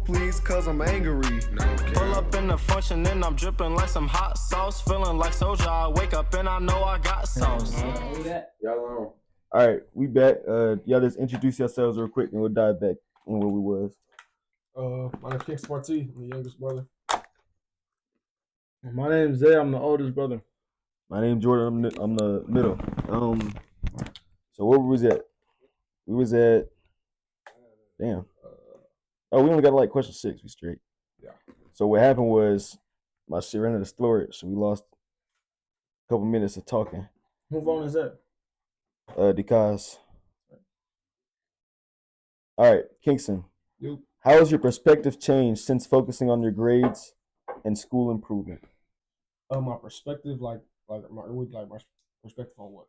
please, cause I'm angry. Pull up in the function and I'm dripping like some hot sauce. Feeling like soldier, I wake up and I know I got sauce. Y'all on. All right, we back. Y'all just introduce yourselves real quick and we'll dive back on where we was. My name's Kingston Partee. I'm the youngest brother. My name's Xavier. I'm the oldest brother. My name's Jordan. I'm the middle. So where we was at? We was at. Damn. Oh, we only got like question 6. We straight. Yeah. So what happened was my shit ran out of storage, so we lost a couple minutes of talking. Who phone is that? Because. All right, Kingston. Yep. How has your perspective changed since focusing on your grades and school improvement? My perspective, my perspective on what?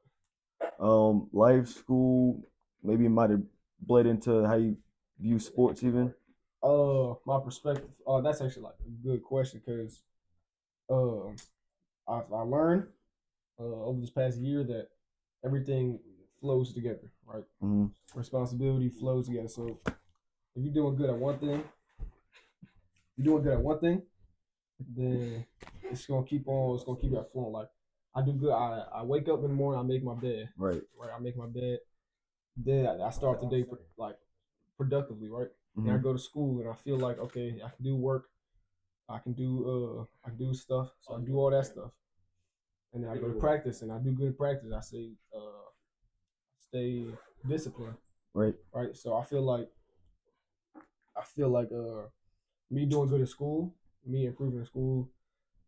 Life, school, maybe it might have bled into how you view sports even. My perspective. That's actually like a good question because, I learned, over this past year that everything flows together, right? Mm-hmm. Responsibility flows together. So if you're doing good at one thing, then it's gonna keep that flowing. Like I do good. I wake up in the morning. I make my bed. Right. I make my bed. Then I start the day productively. Right. Mm-hmm. And I go to school and I feel like okay, I can do work. I can do stuff. So I do all that stuff. And then I go to practice and I do good in practice. I say stay disciplined. Right. Right. So I feel like me doing good in school, me improving in school,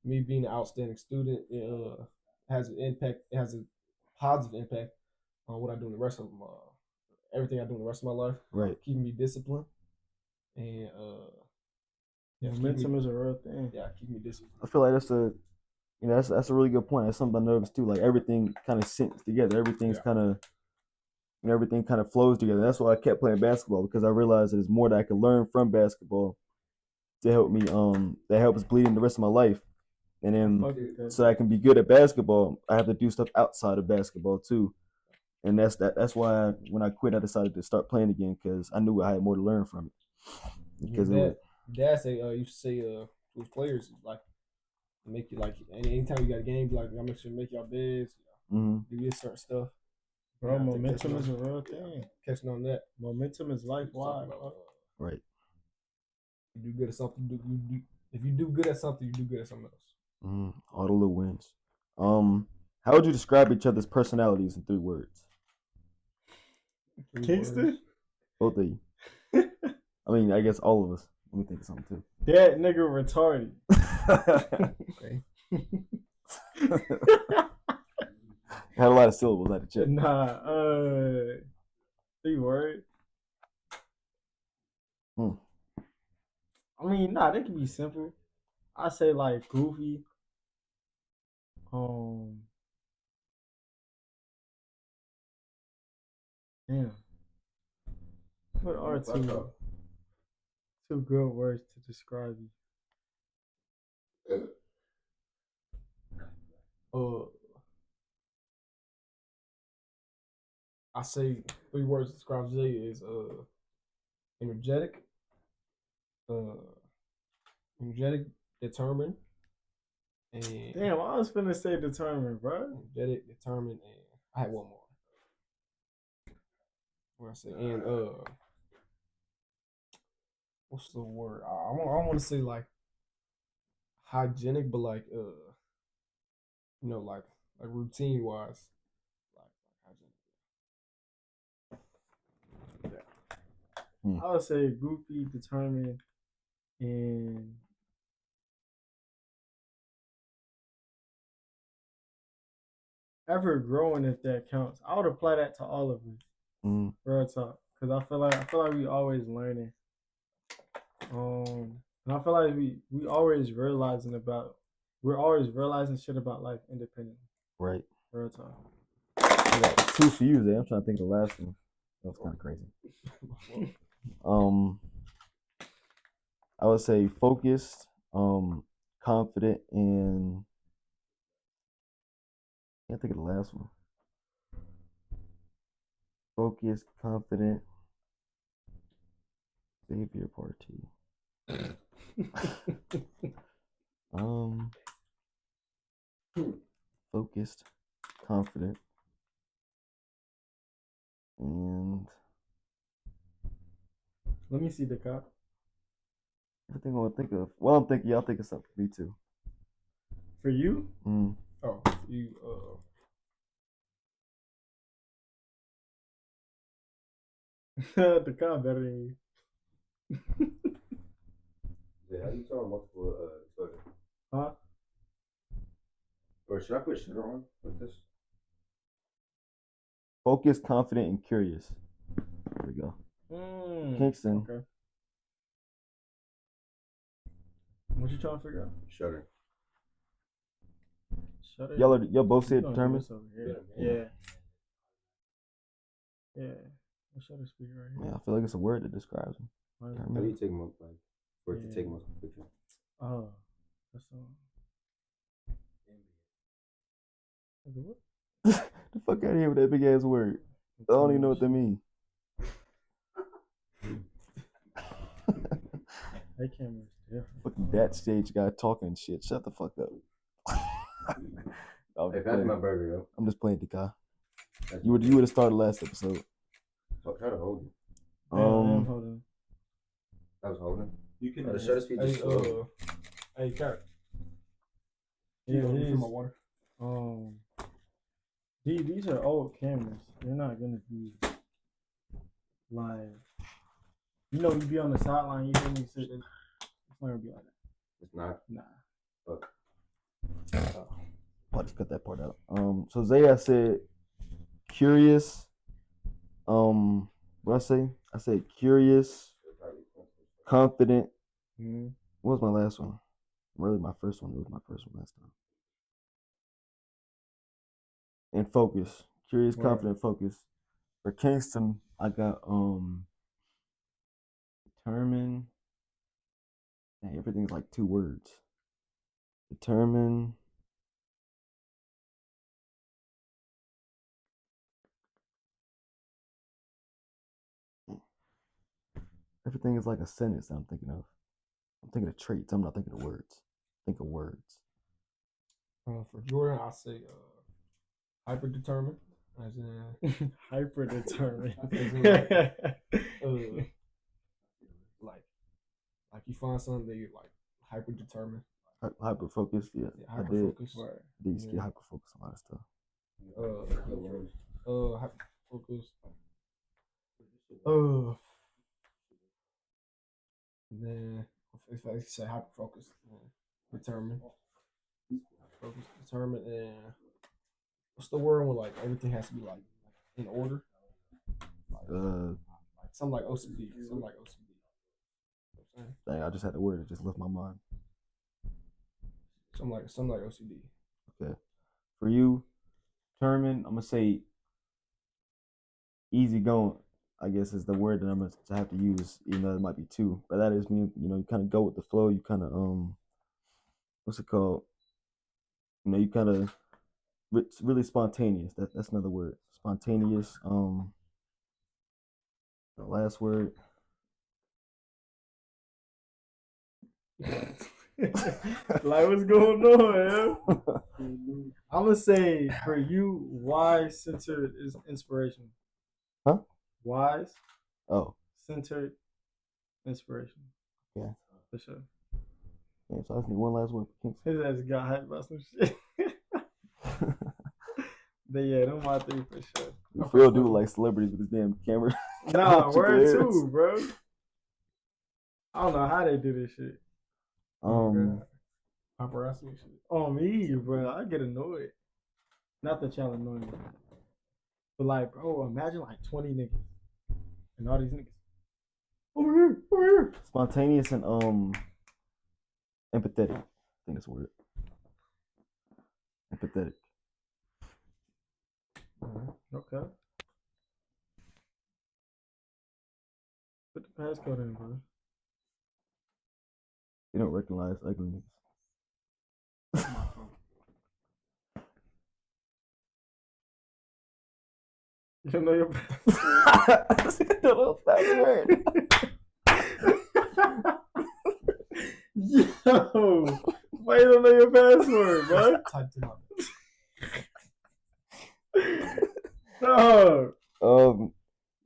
me being an outstanding student, has an impact. It has a positive impact on what I do in the rest of everything I do in the rest of my life. Right. Keeping me disciplined and momentum is a real thing. Yeah, keep me disciplined. I feel like that's a really good point. That's something I noticed too. Like everything kind of syncs together. Everything's everything kind of flows together. That's why I kept playing basketball because I realized there's more that I can learn from basketball to help me. That helps bleed in the rest of my life. And then so I can be good at basketball, I have to do stuff outside of basketball too. And that's why when I quit, I decided to start playing again because I knew I had more to learn from it. Because Dad say used to say with players like make you like anytime you got a game, like I make sure you make your beds, do this certain stuff. Bro, momentum is a real thing. Catching on that. Momentum is life-wide. Right. You do good at something. If you do good at something, you do good at something else. All the little wins. How would you describe each other's personalities in 3 words? Kingston? Both of you. I mean, I guess all of us. Let me think of something too. That nigga retarded. Okay. Had a lot of syllables I had to check. Nah, 3 words. I mean, they can be simple. I say like goofy. Damn. What are 2 good words to describe you? I say 3 words to describe Jay is energetic, determined, and damn, I was finna say determined, bro. Energetic, determined, and I had one more. What I say, and what's the word? I want to say like hygienic, but like like routine wise, like hygienic. Yeah. I would say goofy, determined, and ever growing, if that counts. I would apply that to all of us. Real talk, because I feel like we always learning. And I feel like we're always realizing shit about life independently. Right. Real talk. I got 2 for you there. I'm trying to think of the last one. That was kind of crazy. I would say focused, confident, and I can't think of the last one. Focused, confident, Xavier Partee. Focused, confident, and Let me see the cop. everything I want to think of. Well, I'm thinking, I'll think of something for me too. For you? Oh, you The cop better than you. Yeah, how you talking multiple exposure? Huh? Or should I put sugar on with this? Focused, confident, and curious. There we go. Kingston. Okay. What you trying to figure out? Shutter. Shut it. Y'all both said You gonna do determined? this over here. Yeah. Yeah. What shutter speed right here? Yeah, I feel like it's a word that describes them. How do you take most, like, for it to take most picture? Oh, that's what? The fuck out of here with that big ass word. I don't even know what that means. That camera's different. Fucking that stage guy talking shit. Shut the fuck up. Hey, pass my burger, yo. I'm just playing, Dika. You would have started last episode. So try to hold it. I am holding. I was holding. You can. The shutter speed just slow. Hey, Carrot. Yeah, it is. My water. These are old cameras. They're not gonna be live. You know, you be on the sideline, you hear me sitting. It's not gonna be like that. It's not. Nah. Fuck. I'll just cut that part out. So Xavier said curious. What I say? I said curious, confident. What was my last one? Really, my first one. It was my first one last time. And focus. Curious, confident, focus. For Kingston, I got determined. Dang, everything's like 2 words. Determined. Everything is like a sentence that I'm thinking of. I'm thinking of traits. I'm not thinking of words. Think of words. For Jordan, I'll say hyper determined. As in Hyper determined. like you find something that you're like hyper determined. Hyper focused, yeah. Hyper focused. These get hyper focused on a lot of stuff. Hyper focused. Then if I say hyper focused, determined. Focused, determined, and what's the word when like everything has to be like in order? Like something like OCD. Something like OCD. You know dang, I just had the word. It just left my mind. Something like OCD. Okay. For you, determined, I'm gonna say easy going. I guess is the word that I'm gonna have to use, even though it might be 2. But that is me. You know, you kind of go with the flow. You kind of what's it called? You know, you kind of really spontaneous. That's another word. Spontaneous. The last word. Like, what's going on, man? I'm gonna say for you, wise centered is inspiration. Huh? Wise. Oh. Centered inspiration. Yeah. For sure. Yeah, so I just need one last word for Kingston. His ass got hyped about some shit. But yeah, them my 3 for sure. We real do like celebrities with this damn camera. Nah, word 2, bro. I don't know how they do this shit. Paparazzi and shit. On me, bro. I get annoyed. Not that y'all annoy me. But like, bro, imagine like 20 niggas. And all these niggas. Over here. Spontaneous and empathetic. I think that's the word. Empathetic. Okay. Put the passcode in, bro. You don't recognize ugly niggas. You don't know your password. Password. Yo, why you don't know your password, bro? Typed in my Dog.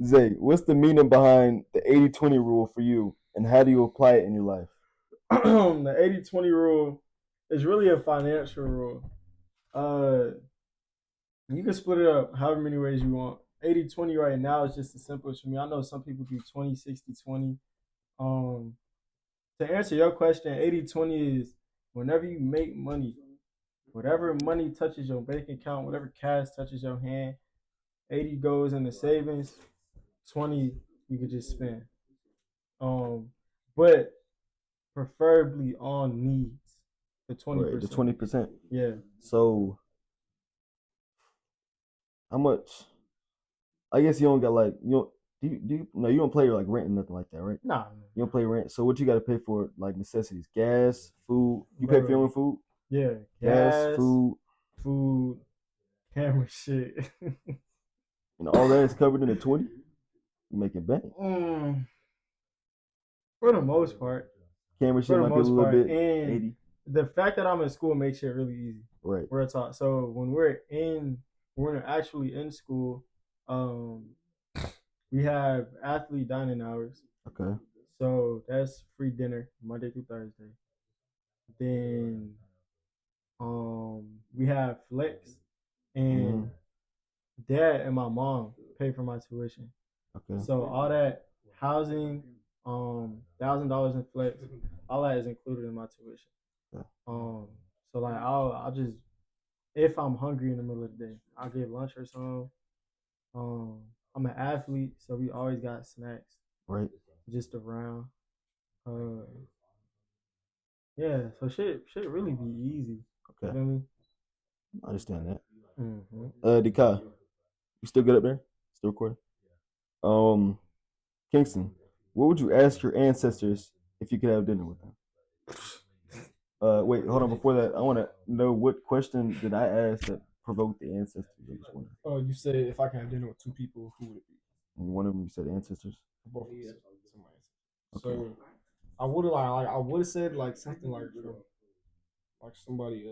Zay, what's the meaning behind the 80-20 rule for you, and how do you apply it in your life? The 80-20 rule is really a financial rule. You can split it up however many ways you want. 80-20 right now is just the simplest for me. I know some people do 20-60-20. To answer your question, 80-20 is whenever you make money, whatever money touches your bank account, whatever cash touches your hand, 80 goes into savings, 20 you could just spend. But preferably on needs. The 20%. Right, the 20%. Yeah. So how much? I guess you don't got like you don't play like rent or nothing like that, right? Nah. You don't play rent. So what you got to pay for like necessities, gas, food. You pay for your own food. Yeah. Gas, food, camera shit. And all that is covered in the 20. You making bank. For the most part. Camera shit might be a little bit. And 80. The fact that I'm in school makes it really easy. Right. We're taught. So when we're actually in school, we have athlete dining hours. Okay. So that's free dinner Monday through Thursday. Then we have flex, and dad and my mom pay for my tuition. Okay. So all that housing, $1,000 in flex, all that is included in my tuition. Yeah. So like I'll just, if I'm hungry in the middle of the day, I'll get lunch or something. I'm an athlete, so we always got snacks. Right. Just around. Yeah, so shit really be easy. Okay. You feel me? I understand that. Mm-hmm. Dekai, you still good up there? Still recording? Kingston, what would you ask your ancestors if you could have dinner with them? Wait, hold on. Before that, I want to know what question did I ask that provoked the ancestors? Oh, you said if I can have dinner with two people, who would it be? And one of them you said ancestors. Both of them. Okay. So I would have said like something like somebody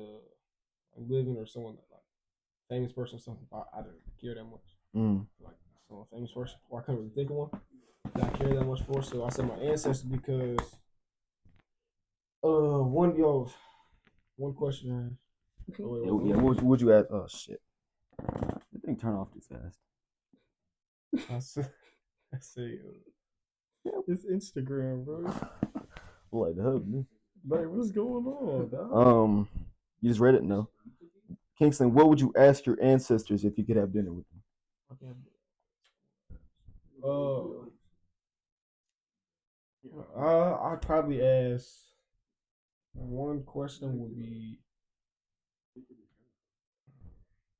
living or someone that like famous person or something. I didn't care that much. Like some famous person. Or I couldn't really think of one that I care that much for. So I said my ancestors because one question. Yeah, what would you ask? Oh shit! That thing turned off too fast. I say It's Instagram, bro. Like the hub, man. Like, what's going on, dog? You just read it? No. Kingston, what would you ask your ancestors if you could have dinner with them? I'd probably ask. One question would be.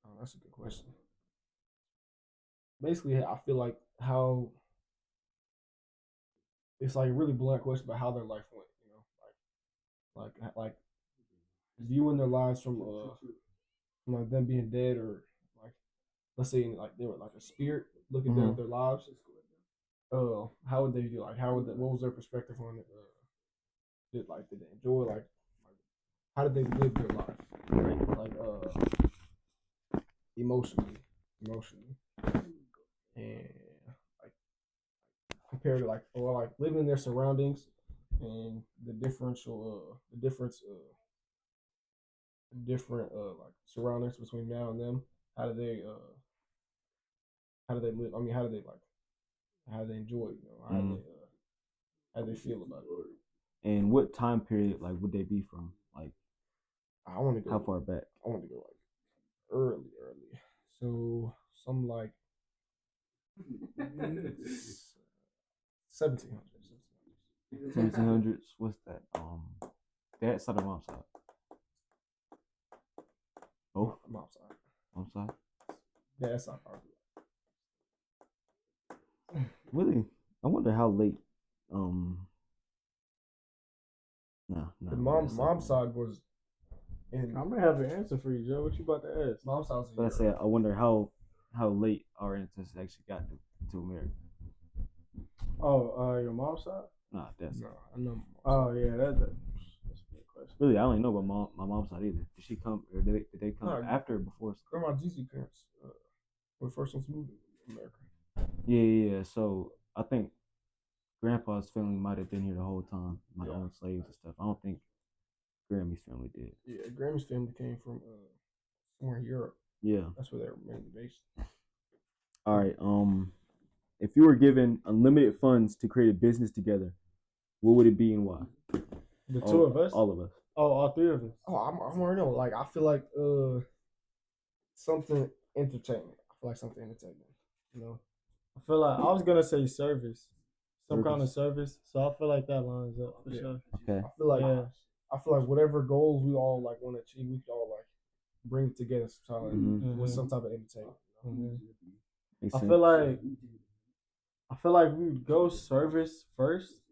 Oh, that's a good question. Basically, I feel like how it's like a really blunt question about how their life went. You know, like viewing their lives from like them being dead, or like let's say like they were like a spirit looking down at their lives. How would they do? Like, what was their perspective on it? Did they enjoy like how did they live their life? Right? Like emotionally, and like compared to like living in their surroundings and the different like surroundings between now and them. How do they live? I mean, how do they enjoy it? You know, how do they feel about it? And what time period like would they be from? Like, I want to go. How far back? I want to go like early. So some like 1700s. 1700s. What's that? Dad's side or mom's side? Both. Mom's side. Mom's side. Dad's side probably. Really, I wonder how late. The mom's side was. I'm gonna have an answer for you, Joe. What you about to ask? Mom's side. But I say I wonder how late our ancestors actually got to America. Oh, your mom's side? Nah, that's no. I know. Oh yeah, question. Really, I don't even know about my mom's side either. Did she come or did they come No, after or before? Grandma Gigi parents were the first ones to move to America. Yeah. So I think Grandpa's family might have been here the whole time, like own slaves and stuff. I don't think Grammy's family did. Yeah, Grammy's family came from somewhere in Europe. Yeah. That's where they were mainly based. All right. If you were given unlimited funds to create a business together, what would it be and why? The two of us? All of us. Oh, all three of us. Oh, I'm already know. Like I feel like something entertainment. I feel like something entertainment. You know. I feel like I was gonna say service. Some kind of service. So I feel like that lines up for sure. Okay. I feel like whatever goals we all like want to achieve, we can all like bring it together with some type of entertainment. I feel like we would go service first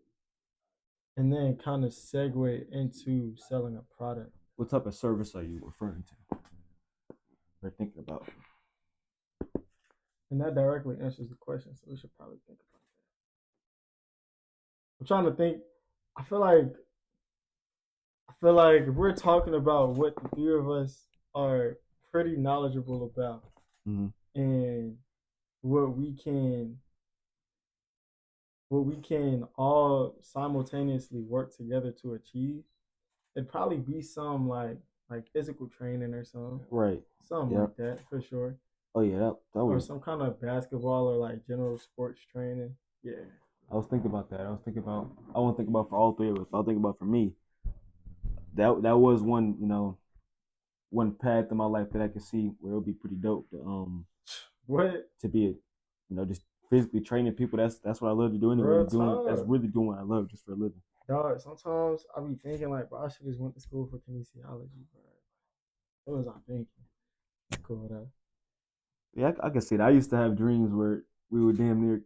and then kind of segue into selling a product. What type of service are you referring to? We're thinking about. And that directly answers the question, so we should probably think about that. I'm trying to think. I feel like if we're talking about what the three of us are pretty knowledgeable about, and what we can all simultaneously work together to achieve, it'd probably be some like physical training or something. Right. Something like that for sure. Oh yeah, that Or was some kind of basketball or like general sports training. Yeah. I was thinking about that. I won't think about for all three of us. I'll think about for me. That was one, one path in my life that I could see where it would be pretty dope to to be just physically training people. That's what I love to do anyway. That's really doing what I love just for a living. Dog, sometimes I be thinking like, bro, I should just went to school for kinesiology, bro. What was I thinking? It's cool though. Yeah, I can see that. I used to have dreams where we would damn near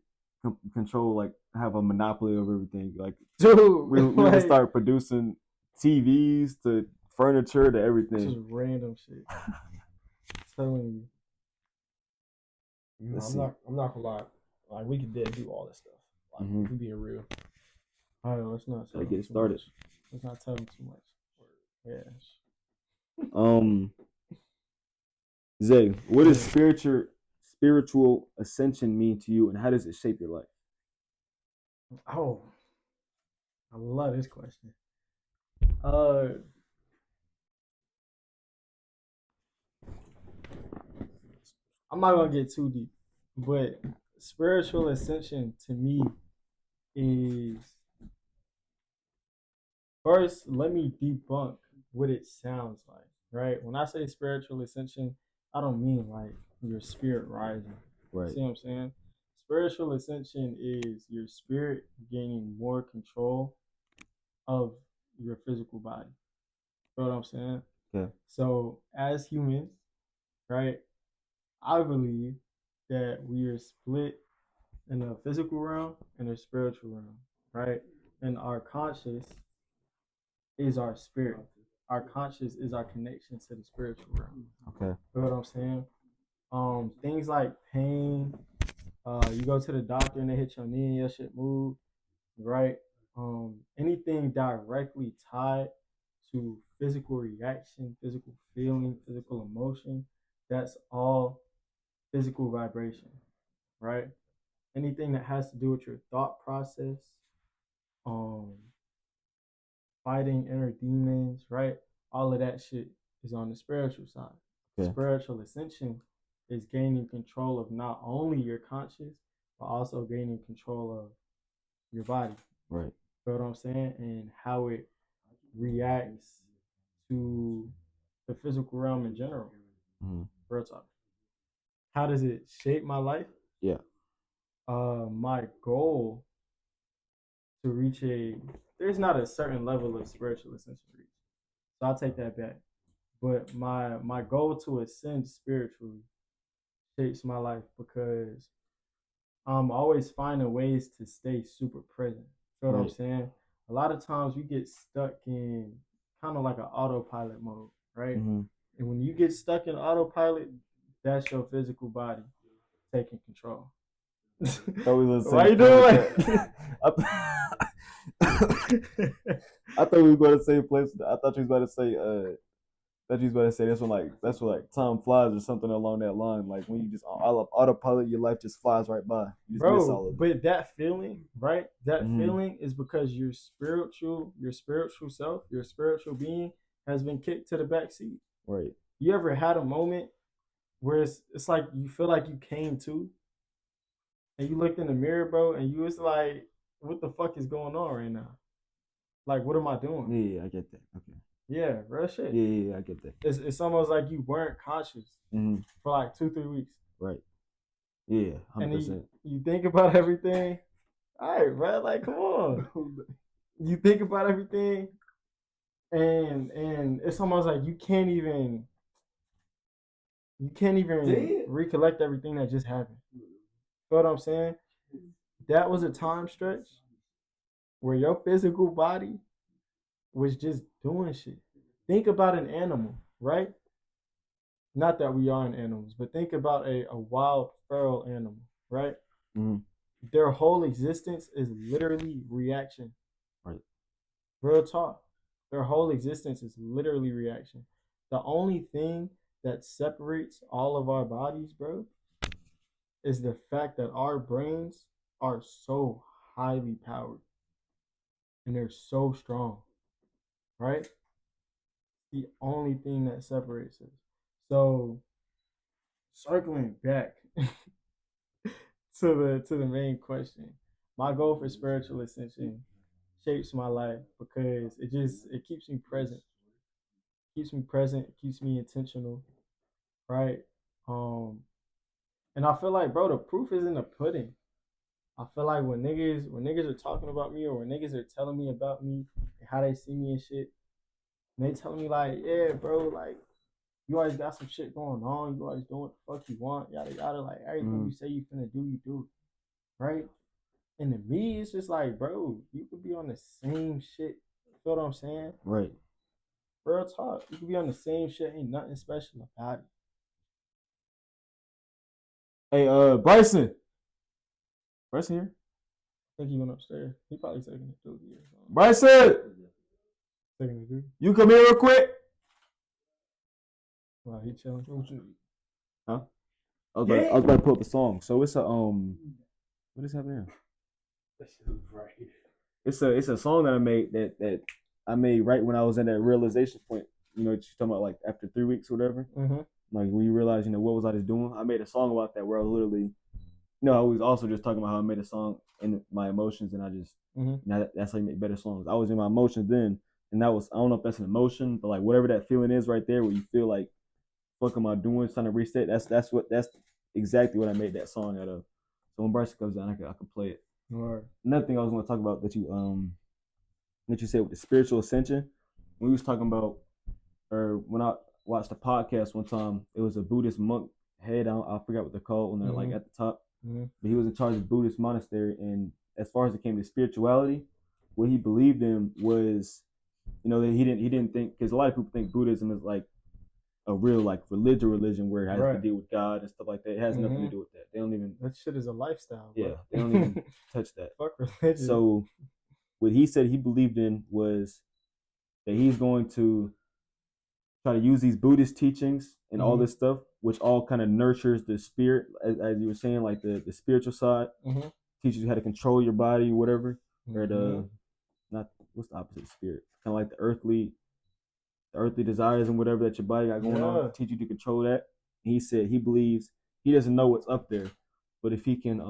control, like have a monopoly over everything. Like, dude, we would start producing TVs to furniture to everything. Just random shit. Telling you. I'm not gonna lie. Like we could do all this stuff. Like we being real. All right, let's not get it started. Let's not tell them too much. Yeah. Zay, what does spiritual ascension mean to you, and how does it shape your life? Oh, I love this question. I'm not gonna get too deep, but spiritual ascension to me is first. Let me debunk what it sounds like. Right? When I say spiritual ascension, I don't mean like your spirit rising. Right. See what I'm saying? Spiritual ascension is your spirit gaining more control of your physical body. You know what I'm saying? Yeah. So as humans, right, I believe that we are split in a physical realm and a spiritual realm, right? And our conscious is our spirit. Our conscious is our connection to the spiritual realm. Okay. You know what I'm saying? Things like pain, you go to the doctor and they hit your knee and your shit move, right? Anything directly tied to physical reaction, physical feeling, physical emotion, that's all physical vibration, right? Anything that has to do with your thought process, fighting inner demons, right? All of that shit is on the spiritual side. Okay. Spiritual ascension is gaining control of not only your conscious, but also gaining control of your body. Right. You know what I'm saying? And how it reacts to the physical realm in general. Real talk. How does it shape my life? Yeah. My goal to reach there's not a certain level of spiritual ascension reach. So I'll take that back. But my goal to ascend spiritually shapes my life because I'm always finding ways to stay super present. You know what I'm saying? A lot of times we get stuck in kind of like an autopilot mode, right? And when you get stuck in autopilot, that's your physical body taking control. Why you doing like I thought we were going to the same place. I thought you was about to say. That you was about to say that's when like time flies or something along that line. Like when you just autopilot, your life just flies right by. You just miss all of it. But that feeling, right? That feeling is because your spiritual self, your spiritual being has been kicked to the back seat. Right. You ever had a moment where it's like you feel like you came to, and you looked in the mirror, bro, and you was like, "What the fuck is going on right now? Like, what am I doing?" Yeah, I get that. Okay. Yeah, real shit. Yeah, I get that. It's almost like you weren't conscious for like 2-3 weeks. Right. Yeah, 100%. And you think about everything. All right, bro. Like, come on. You think about everything, and it's almost like you can't even recollect everything that just happened. You know what I'm saying? That was a time stretch where your physical body was just doing shit. Think about an animal, right? Not that we aren't animals, but think about a wild feral animal, right? Their whole existence is literally reaction. Right. Real talk. Their whole existence is literally reaction. The only thing that separates all of our bodies, bro, is the fact that our brains are so highly powered and they're so strong, right? The only thing that separates us. So, circling back to the main question, my goal for spiritual ascension shapes my life because it keeps me present. It keeps me intentional, right? And I feel like, bro, the proof is in the pudding. I feel like when niggas are talking about me or when niggas are telling me about me and how they see me and shit, and they telling me like, yeah, bro, like you always got some shit going on, you always doing what the fuck you want, yada yada, like everything you say you finna do, you do, right? And to me, it's just like, bro, you could be on the same shit. You feel what I'm saying? Right. Real talk. You could be on the same shit. Ain't nothing special about it. Hey, Bryson. Bryson here? I think he went upstairs. He probably taking a duty or something. Bryson! Taking a duty? You come here real quick. Wow, he chilling. What you need? Huh? I was about to pull up a song. So it's a what is happening? Right. It's a song that I made that I made right when I was in that realization point. You know, what you're talking about, like after 3 weeks or whatever. Like when you realize, what was I just doing? I made a song about that where I was literally, I was also just talking about how I made a song in my emotions, and I just that's how you make better songs. I was in my emotions then, and that was, I don't know if that's an emotion, but like whatever that feeling is right there, where you feel like, fuck am I doing? Trying to reset. That's exactly what I made that song out of. So when Bryson comes down, I can play it. Right. Another thing I was going to talk about that you said with the spiritual ascension, when we was talking about, or when I watched a podcast one time, it was a Buddhist monk head. I forgot what they're called when they're like at the top, but he was in charge of the Buddhist monastery. And as far as it came to spirituality, what he believed in was, that he didn't think, because a lot of people think Buddhism is like a real like religion where it has to deal with God and stuff like that. It has nothing to do with that. They don't even. That shit is a lifestyle. Bro. Yeah, they don't even touch that. Fuck religion. So what he said he believed in was that he's going to try to use these Buddhist teachings and all this stuff, which all kind of nurtures the spirit, as you were saying, like the spiritual side, teaches you how to control your body, whatever, or what's the opposite of spirit? Kind of like the earthly desires and whatever that your body got going on, teach you to control that. And he said he believes, he doesn't know what's up there, but if he can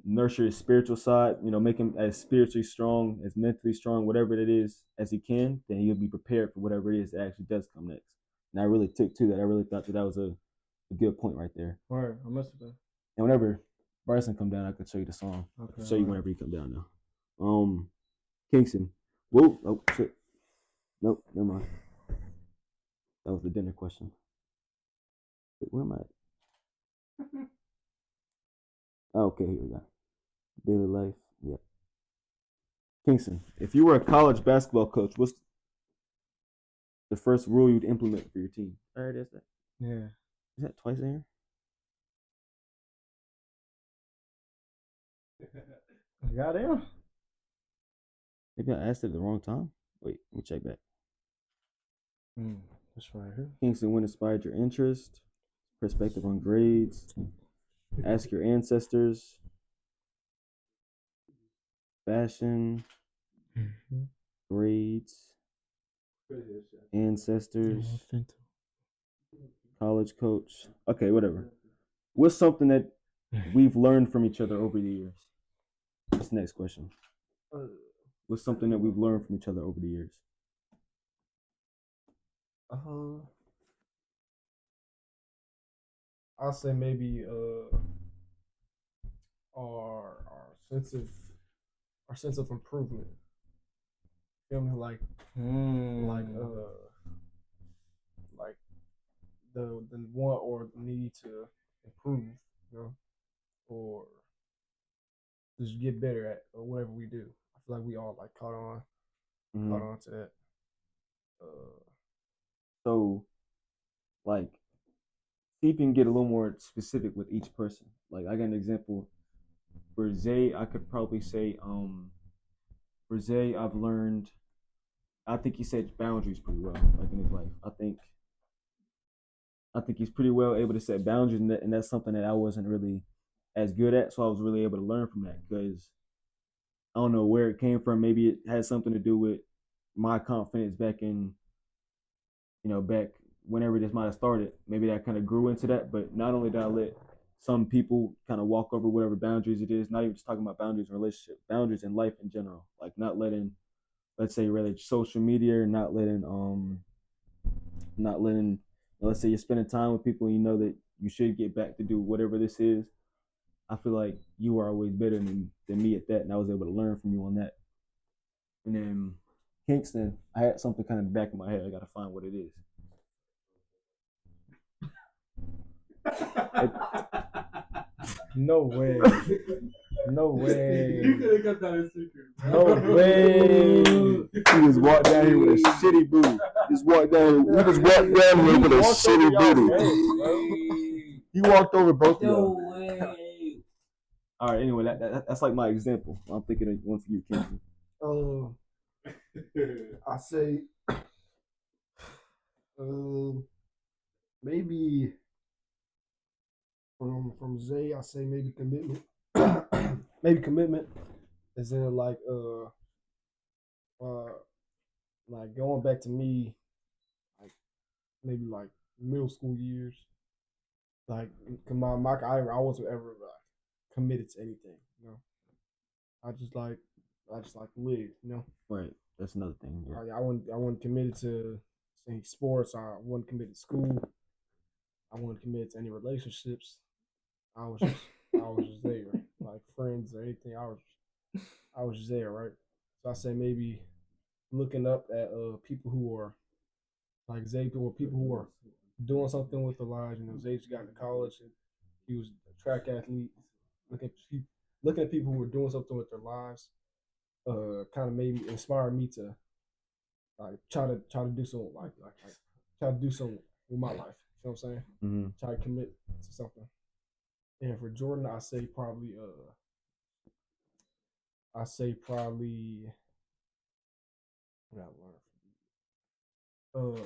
nurture his spiritual side, make him as spiritually strong, as mentally strong, whatever it is as he can, then he'll be prepared for whatever it is that actually does come next. And I really took to that. I really thought that was a good point right there. Right, I must have been. And whenever Bryson come down, I could show you the song. Okay, I can show you whenever he come down now. Kingston. Whoa, oh shit. Nope, never mind. That was the dinner question. Wait, where am I at? Okay, here we go. Daily life. Yep. Kingston, if you were a college basketball coach, what's the first rule you'd implement for your team? All right, is that? Yeah. Is that twice in here? Goddamn. Maybe I asked it at the wrong time. Wait, let me check that. That's right here. Kingston, what inspired your interest? Perspective on grades. Ask your ancestors. Fashion. Grades. Ancestors. College coach. Okay, whatever. What's something that we've learned from each other over the years? That's the next question. What's something that we've learned from each other over the years? I'll say maybe our sense of improvement. Feel me? Like the want or the need to improve, you know, or just get better at or whatever we do. I feel like we all like caught on to that. So, like, see if you can get a little more specific with each person. Like, I got an example. For Zay, I could probably say, for Zay, I've learned. I think he set boundaries pretty well, like in his life. I think he's pretty well able to set boundaries, and that's something that I wasn't really as good at. So I was really able to learn from that because I don't know where it came from. Maybe it had something to do with my confidence back in, back whenever this might have started. Maybe that kind of grew into that. But not only did I let some people kind of walk over whatever boundaries it is, not even just talking about boundaries in relationship, boundaries in life in general, like not letting, let's say, rather social media, or not letting, let's say you're spending time with people and you know that you should get back to do whatever this is. I feel like you are always better than me at that, and I was able to learn from you on that. And then Kingston, I had something kind of in the back of my head. I got to find what it is. No way. No way. You could have got that in secret. No way. He just walked down here with a shitty booty. Just walked down. He just walked down here with a shitty booty. He walked over both of y'all. No way. All right. Anyway, that's like my example. I'm thinking of one for you, Kingston. I say, maybe from Zay, I say maybe commitment. Maybe commitment is in like going back to me, like maybe like middle school years. Like I wasn't ever like committed to anything, you know. I just like live, you know. Right. That's another thing. Yeah. I wasn't committed to any sports. I wasn't committed to school. I wasn't committed to any relationships. I was just there, like friends or anything. I was just there, right? So I say maybe looking up at people who are like Xavier, or people who are doing something with their lives. You know, Xavier got into college and he was a track athlete. Looking at people who were doing something with their lives, kind of maybe inspired me to like try to do something try to do something with my life. You know what I'm saying? Mm-hmm. Try to commit to something. And for Jordan, I say probably what I learned.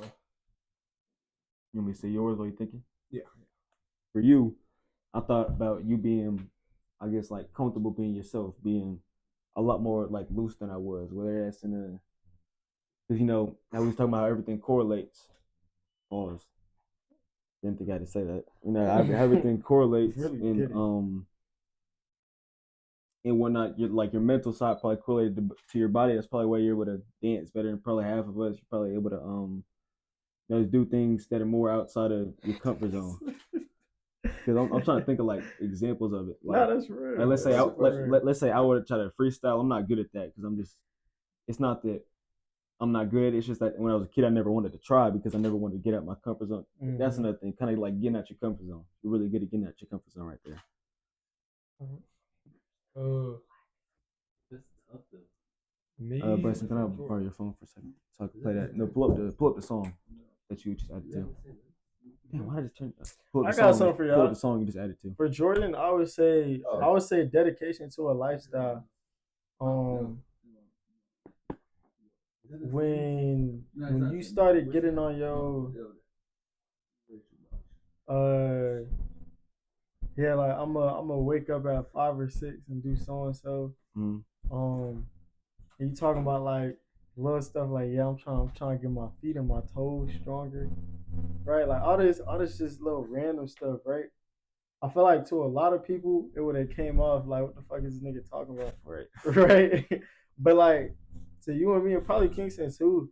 You want me to say yours? What are you thinking? Yeah. For you, I thought about you being, I guess, like comfortable being yourself, being a lot more like loose than I was. Whether that's because I was talking about how everything correlates. Pause. Didn't think I had to say that. Everything correlates, really and whatnot. Your mental side probably correlated to your body. That's probably why you're able to dance better than probably half of us. You're probably able to just do things that are more outside of your comfort zone. Because I'm trying to think of like examples of it. Like, no, that's real. Like let's say I would try to freestyle. I'm not good at that because it's not that I'm not good. It's just that when I was a kid, I never wanted to try because I never wanted to get out my comfort zone. Mm-hmm. That's another thing, kind of like getting out your comfort zone. You're really good at getting out your comfort zone right there. That's tough though. Bryson, can I borrow your phone for a second so I can play that? No, pull up the song that you just added to. Damn, why did I just turn? I got something for y'all. Pull up the song you just added to. For Jordan, I would say dedication to a lifestyle. when you started getting on your yeah, like I'm a wake up at 5 or 6 and do so and so. And you talking about like little stuff like yeah, I'm trying to get my feet and my toes stronger, right? Like all this just little random stuff, right? I feel like to a lot of people it would have came off like what the fuck is this nigga talking about, right? Right? But like to you and me and probably Kingston too,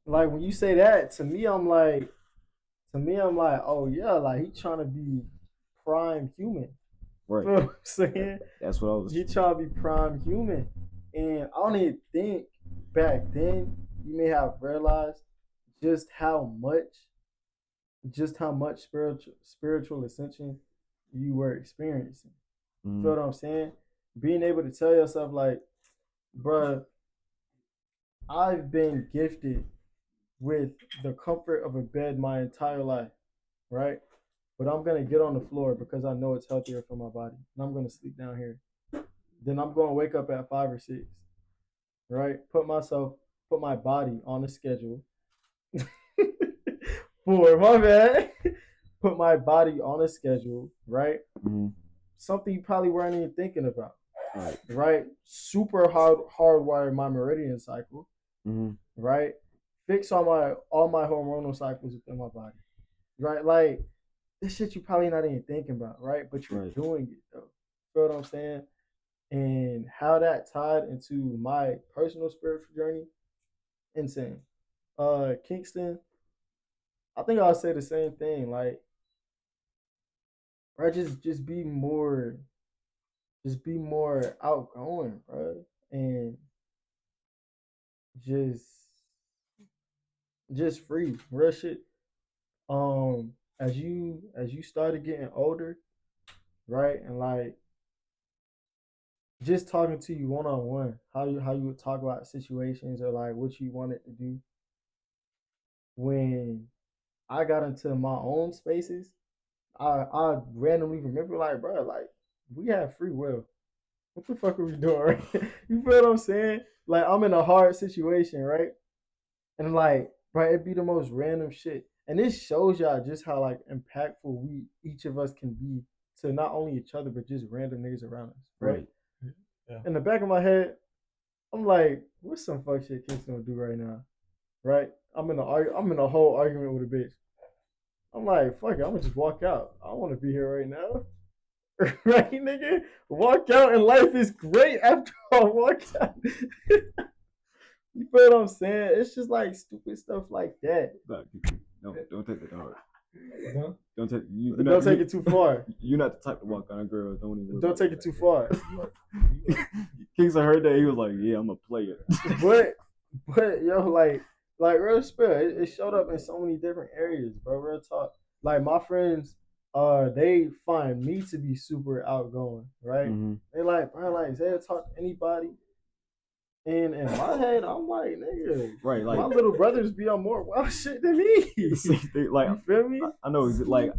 like when you say that to me I'm like, oh yeah, like he trying to be prime human. Right. You know what I'm saying? That's what I was. He trying to be prime human. And I don't even think back then you may have realized just how much spiritual ascension you were experiencing. You feel what I'm saying? Being able to tell yourself like, bruh, I've been gifted with the comfort of a bed my entire life, right? But I'm gonna get on the floor because I know it's healthier for my body, and I'm gonna sleep down here. Then I'm gonna wake up at 5 or 6, right? Put my body on a schedule. For my bad, put my body on a schedule, right? Something you probably weren't even thinking about, right? Super hardwired my meridian cycle, right? Fix all my hormonal cycles within my body, right? Like this shit you probably not even thinking about, right? But you're doing it though. You know what I'm saying? And how that tied into my personal spiritual journey, insane. Kingston, I think I'll say the same thing. Like, right, just be more outgoing, bro, and just free, real shit. As you started getting older, right, and like just talking to you one on one, how you would talk about situations or like what you wanted to do. When I got into my own spaces, I randomly remember like, bro, like we have free will. What the fuck are we doing, right? You feel what I'm saying? Like I'm in a hard situation, right? And like, bro, it'd be the most random shit. And this shows y'all just how like impactful we each of us can be to not only each other but just random niggas around us, right? Yeah. In the back of my head, I'm like, what's some fuck shit Kingston would do right now, right? I'm in a whole argument with a bitch. I'm like, fuck it, I'm gonna just walk out. I don't want to be here right now. Right, nigga? Walk out and life is great after I walk out. You feel what I'm saying? It's just like stupid stuff like that. No, don't take it hard. Huh? Don't take it too far. You're not the type to walk on a girl. Don't take it too far. Kingston heard that, he was like, yeah, I'm a player. but yo, like real spirit, it showed up in so many different areas, bro. Real talk. Like my friends, they find me to be super outgoing, right? They like, bro, like Xavier talk to anybody. And in my head, I'm like, nigga, right? Like my little brothers be on more wild shit than me. Like, you feel me? I know. Like,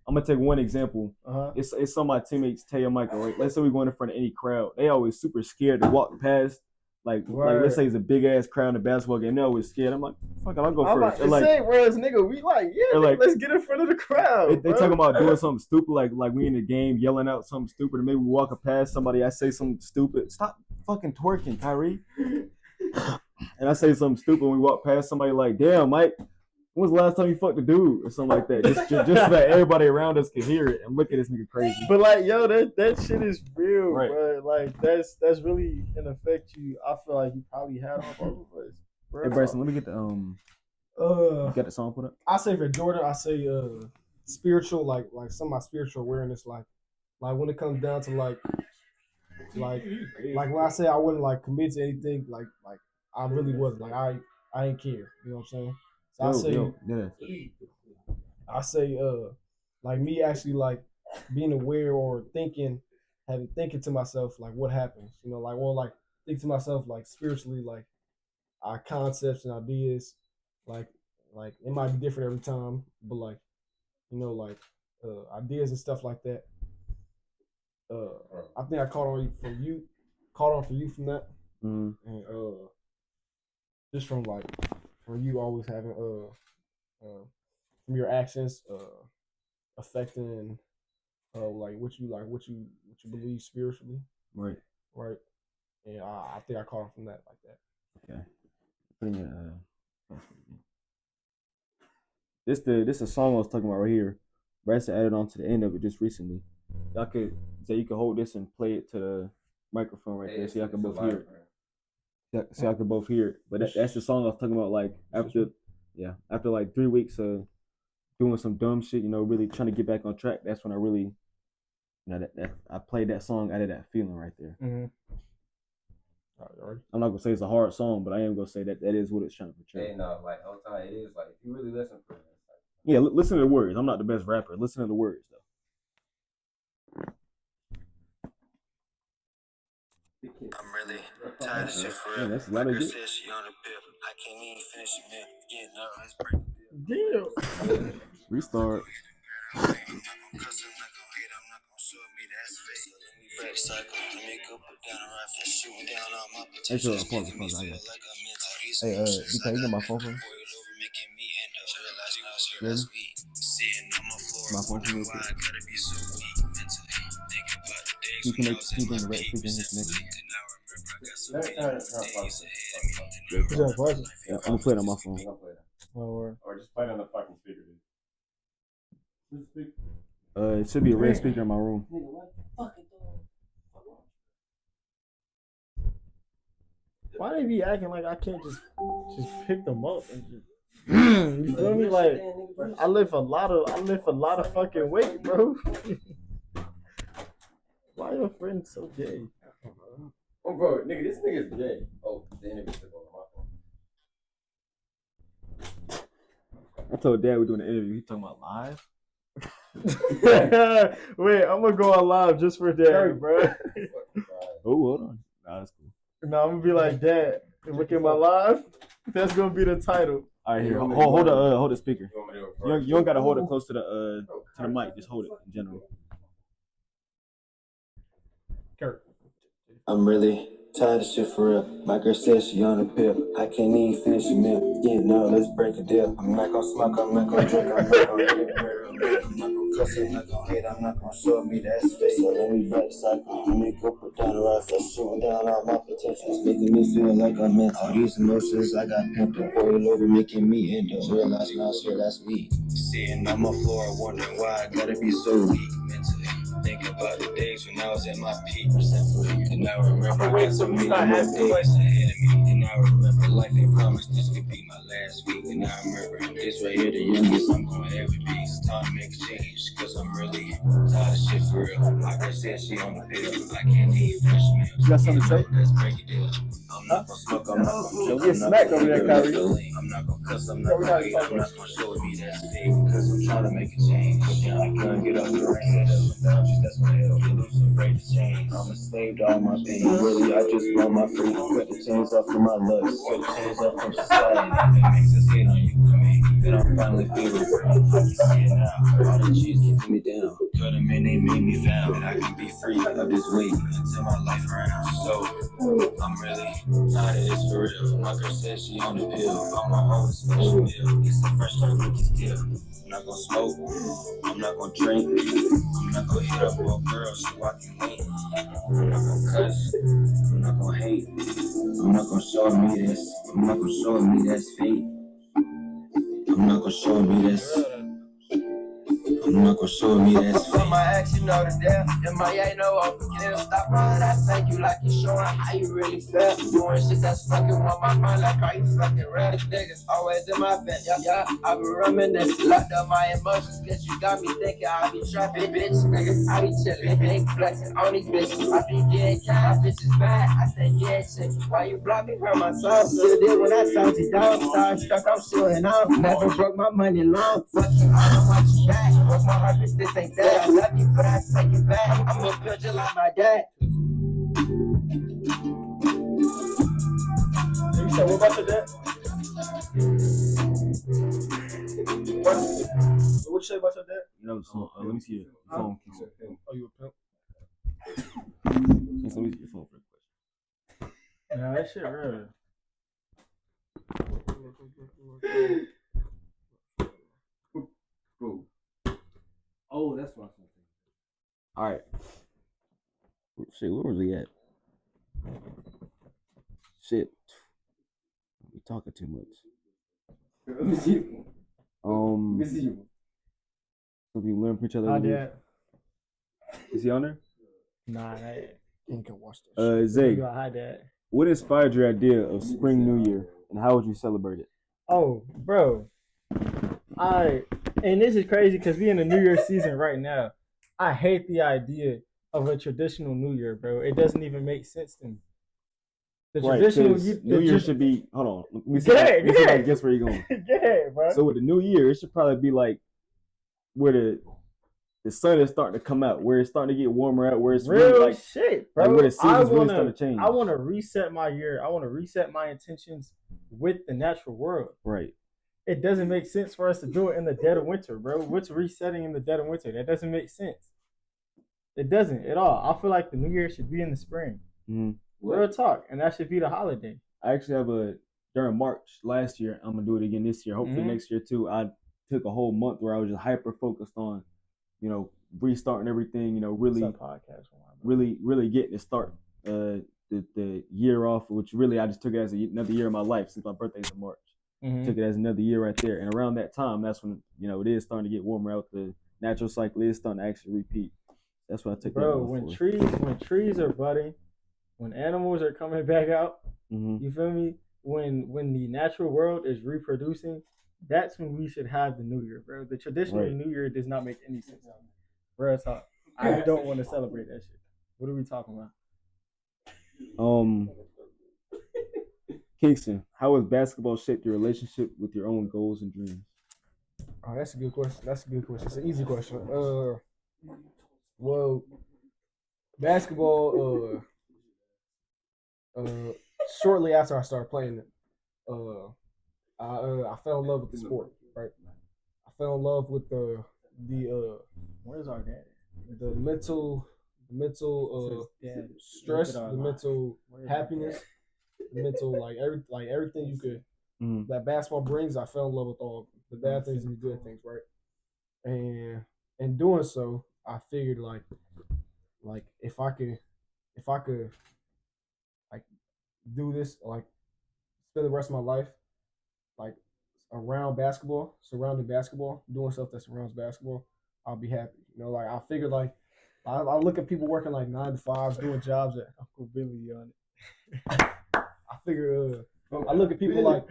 I'm gonna take one example. It's some of my teammates, Tay and Michael. Right? Let's say we're going in front of any crowd. They always super scared to walk past. Like let's say it's a big ass crowd in the basketball game. They're always scared. I'm like, fuck it, I'll go first. I'm like, whereas nigga, we like, yeah, like, let's get in front of the crowd. They talking about doing something stupid, like we in the game yelling out something stupid, and maybe we walk past somebody. I say something stupid. Stop fucking twerking, Kyrie. And I say something stupid when we walk past somebody. Like, damn, Mike, when was the last time you fucked a dude or something like that? Just so that everybody around us can hear it and look at this nigga crazy. But like, yo, that shit is real, right? Bro. Like that's really an effect I feel like you probably had on both of us. Hey Bryson, let me get the you got the song put up? I say for Jordan, I say spiritual, like some of my spiritual awareness, like when it comes down to like when I say I wouldn't like commit to anything, like I really wasn't, like I ain't care, you know what I'm saying? So I say like me actually like being aware or thinking to myself like what happens, you know, like or like think to myself like spiritually, like our concepts and ideas, like it might be different every time, but like, you know, like ideas and stuff like that. I think I caught on for you from that. And just from you always having from your actions affecting like what you believe spiritually, Right. right? And I think I caught him from that like that. Okay. Putting it. This a song I was talking about right here. Bradson added on to the end of it just recently. You could hold this and play it to the microphone right there, so y'all can both hear it. So y'all can both hear it. But that's the song I was talking about. Like after like 3 weeks of doing some dumb shit, really trying to get back on track. That's when I really, that I played that song out of that feeling right there. Mm-hmm. All right. I'm not gonna say it's a hard song, but I am gonna say that is what it's trying to portray. And like whole time it is like if you really listen for it. Yeah, listen to the words. I'm not the best rapper. Listen to the words though. I'm really tired of shit for real. That's a My lot of girl good. says she on the pill. I can't even finish a meal. Getting up, let's break the deal. Damn. Restart. Actually, pause. Hey, DK, you get my phone from? Yeah. My phone from real quick. You bring the red speaker in here connection. Is that voice? Yeah, I'm gonna play it on my phone. Or just play it on the fucking speaker, dude. It should be a red speaker in my room. why they be acting like I can't just pick them up and just you feel me? Like I lift a lot of fucking weight, bro. Why your friend so gay? Oh, bro, nigga, this nigga's gay. Oh, the interview took over my phone. I told Dad we're doing an interview. He talking about live. Wait, I'm gonna go on live just for Dad, bro. Oh, hold on. Nah, that's cool. No, I'm gonna be like, Dad, look at my live. That's gonna be the title. All right, here. Hold the speaker. You don't gotta hold it close to the mic. Just hold it in general. Kurt. I'm really tired of shit for real. My girl says she on the pill. I can't even finish a meal. Yeah, no, let's break a deal. I'm not gonna smoke, I'm not gonna drink, I'm not gonna get murder. I'm not gonna cuss, I'm not gonna hate, I'm not gonna show me that's fake. So let me break the cycle. Let me go put down the rifle. Shooting down all my potential. It's making me feel like I'm meant. All these emotions I got pimped up. Boil over, making me end up. Realize now, sure, that's me. Sitting on my floor, wondering why I gotta be so weak mentally. Thinking about the days when I was at my peak. And I remember I got so many more days ahead of me. And I remember life ain't promised this could be my last week. And I remember this right here, the youngest I'm gonna ever be. It's time to make a change, cause I'm really tired of shit for real. My girl said she on the pill. I can't eat fresh meals. You got something to say? Let's break it down. I'm not gonna smoke, I'm not gonna Don't drink, get I'm not smacked gonna over there, Kyrie. I'm not gonna cuss, I'm not gonna hate, I'm not gonna show me that's fake. Cause I'm trying to make a change. Yeah, I can't get off the rain. Set up some boundaries, that's what help. You lose some great to change. I'm a slave to all my pain. Really, I just want my freedom. Cut the chains off from my lust. Cut the chains off from society. That makes us hate on you and me. Then I'm finally feeling free. I can see it now. All the cheese keeping me down. Cut them in, they made me vow that I can be free of this weight until my life round. So I'm really tired of this for real. My girl says she on the pill. I'm my own special meal. It's the first time we can steal. I'm not gonna smoke. I'm not gonna drink. I'm not gonna hit up more girls so I can wait. I'm not gonna cuss. I'm not gonna hate. I'm not gonna show me this. I'm not gonna show me that's fake. I'm not gonna show me this. I'm not gonna show me that's fake. My ex, you know the deal. In my ain't no overkill. Stop running that fake. You like you showing how you really feel. Doing shit that's fucking with my mind like are you fucking real? Niggas always in my bed. Yeah, I be reminiscing. Locked up my emotions cause you got me thinking I be trapping. Bitch, niggas, I be chillin'. Big flexing on these bitches. I be getting cash, bitches bad. I say yeah shit. Why you block me from my soul? Still did when I sound you down. Sorry, stuck, I'm shooting out. Never broke my money long. Fuck you, I don't want you back. Broke my heart, bitch, this ain't that. I love you, but I take it back. I'm a bitch just like my dad. You said what about your dad? What you say about your dad? You know, so, let me see your phone. Oh, you a pimp? Let me see your phone for a question. Nah, that shit real. Bro. Oh, that's what I was thinking. All right. Shit, where was he at? Shit. We talking too much. Let me see. Let me see. Something you learn from each other. Hi, Dad. Is he on there? Nah, I ain't gonna watch that. Zay, Hi, Dad. what inspired your idea of Spring New Year, and how would you celebrate it? Oh, bro. And this is crazy because we in the New Year season right now. I hate the idea of a traditional New Year, bro. It doesn't even make sense to me. The traditional New Year should be. Hold on, let me see. Let me see if I guess where you're going. Yeah, bro. So with the New Year, it should probably be like where the sun is starting to come out, where it's starting to get warmer out, where it's real really like shit, bro. Like where the seasons really starting to change. I want to reset my year. I want to reset my intentions with the natural world. Right. It doesn't make sense for us to do it in the dead of winter, bro. What's resetting in the dead of winter? That doesn't make sense. It doesn't at all. I feel like the New Year should be in the spring. Mm-hmm. Real talk, and that should be the holiday. I actually have during March last year. I'm gonna do it again this year. Hopefully next year too. I took a whole month where I was just hyper focused on, restarting everything. Really getting to start the year off, which really I just took it as another year of my life since my birthday's in March. Mm-hmm. Took it as another year right there, and around that time, that's when it is starting to get warmer out. The natural cycle is starting to actually repeat. That's what I took. Bro, when trees are budding, when animals are coming back out, you feel me? When the natural world is reproducing, that's when we should have the New Year, bro. The traditional New Year does not make any sense. Bro, talk. I don't want to celebrate that shit. What are we talking about? Kingston, how has basketball shaped your relationship with your own goals and dreams? Oh, that's a good question. It's an easy question. Well, basketball. Shortly after I started playing it, I fell in love with the sport. Right, I fell in love with the where's our dad? The mental stress, the mental happiness, the mental everything you could that basketball brings. I fell in love with all the bad things and the good things, right? And in doing so, I figured like if I could like do this, like spend the rest of my life like surrounding basketball, doing stuff that surrounds basketball, I'll be happy. I figured I look at people working like 9 to 5s, doing jobs that Uncle Billy on it. I figure I look at people like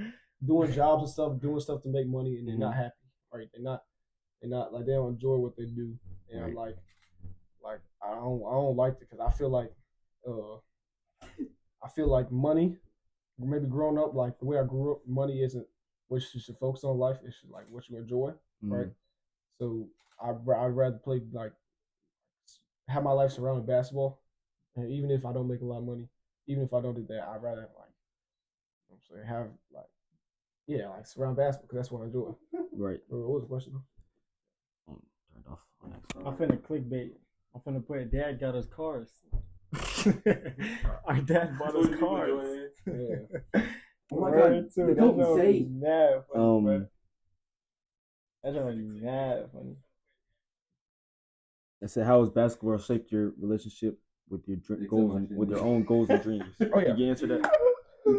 doing jobs and stuff, doing stuff to make money, and they're not happy. Right? They're not like they don't enjoy what they do, and I'm like I don't like it because I feel like money. Maybe growing up, like the way I grew up, money isn't what you should focus on in life. It's like what you enjoy, right? So I'd rather play have my life surrounded basketball, and even if I don't make a lot of money, even if I don't do that, I'd rather have surround basketball because that's what I enjoy. Right. What was the question? Turned off. I'm finna clickbait. I'm finna put Dad got us cars. Our dad bought us cars. Yeah. Oh my god, the Coke say. Mad funny, bro. That's already mad funny. I said, how has basketball shaped your relationship with your goals and with your own goals and dreams? Oh yeah, did you answer that? I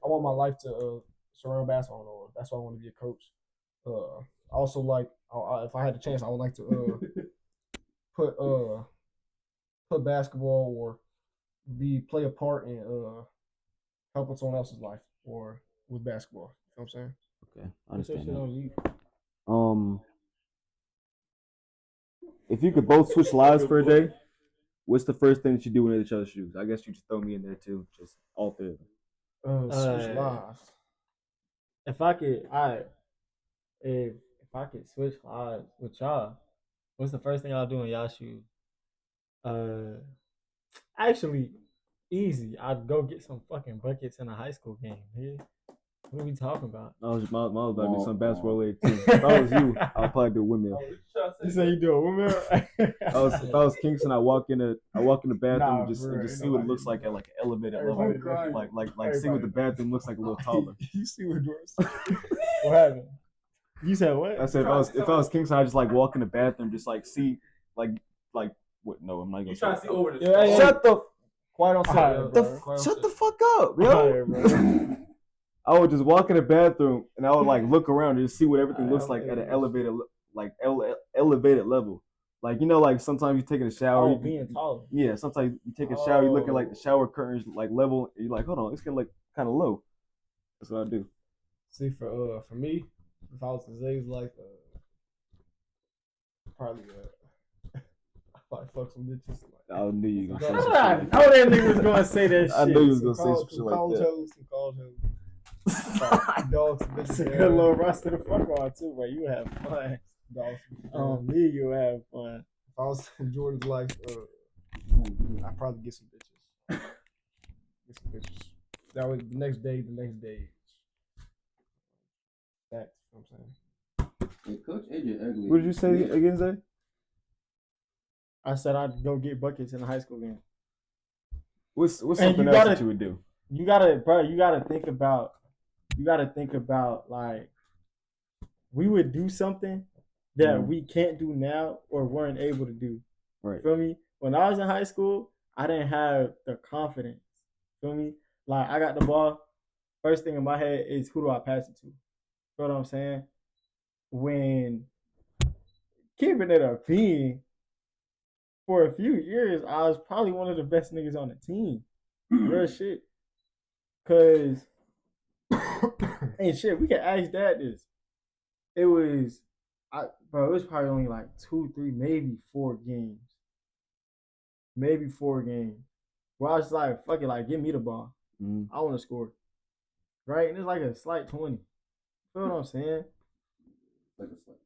want my life to surround basketball. That's why I want to be a coach. Also, if I had the chance, I would like to put basketball or play a part in helping someone else's life or with basketball. You know what I'm saying? Okay, I understand that. If you could both switch lives for a day, what's the first thing that you do in each other's shoes? I guess you just throw me in there too, just all three of them. Switch lives. If I could switch lives with y'all, what's the first thing I'll do in y'all shoes? Actually, easy. I'd go get some fucking buckets in a high school game. Yeah. What are we talking about? I was about to do some basketball related too. If I was you, I'll probably do windmill. You say you do a windmill? If I was Kingston, I walk in the bathroom Nah, and just bro, and just ain't see what it nobody looks do like that. at like an elevated Everybody level. do Like see what the bathroom looks like a little taller. You see what Doris? What happened? You said what? I said if I was Kingston, I just like walk in the bathroom, just like see like what? No, I'm not gonna. You trying to see over the Yeah, Shut the Quiet on set, Alright, yo. bro. Quiet on shut set. the fuck up, yo. Alright, bro. I would just walk in the bathroom and I would like look around and just see what everything looks like at an elevated. elevated level. Like like sometimes you taking a shower. Oh, being taller. Yeah, sometimes you take a shower, you look at like the shower curtains like level, and you're like, hold on, it's getting like kind of low. That's what I do. See, for me, if I was in Zay's life, probably fuck some bitches. I knew you were gonna say I some know shit. that nigga was gonna say that shit. I knew you was gonna say some shit Some like college that. hoes, some college hoes. Dogs, some It's a bitches. good little rust to the fuck on too, bro. You have fun. Dogs. Me, you have fun. If I was in Jordan's life, I'd probably get some bitches. Get some bitches. That was the next day. That's what I'm saying. Hey, Coach AJ ugly. What did you say again, Zay? I said I'd go get buckets in a high school game. What's And something you else gotta- that you would do? You gotta think about like we would do something that we can't do now or weren't able to do. Right. Feel me? When I was in high school, I didn't have the confidence. Feel me? Like I got the ball, first thing in my head is who do I pass it to? Feel what I'm saying? When keeping it a being, for a few years, I was probably one of the best niggas on the team. Real shit. Cause and shit, we can ask Dad this. It was it was probably only like 2, 3, maybe 4 games. Maybe 4 games. Where I was like, fuck it, like give me the ball. I want to score. Right? And it's like a slight 20. Feel what I'm saying? Like a slight.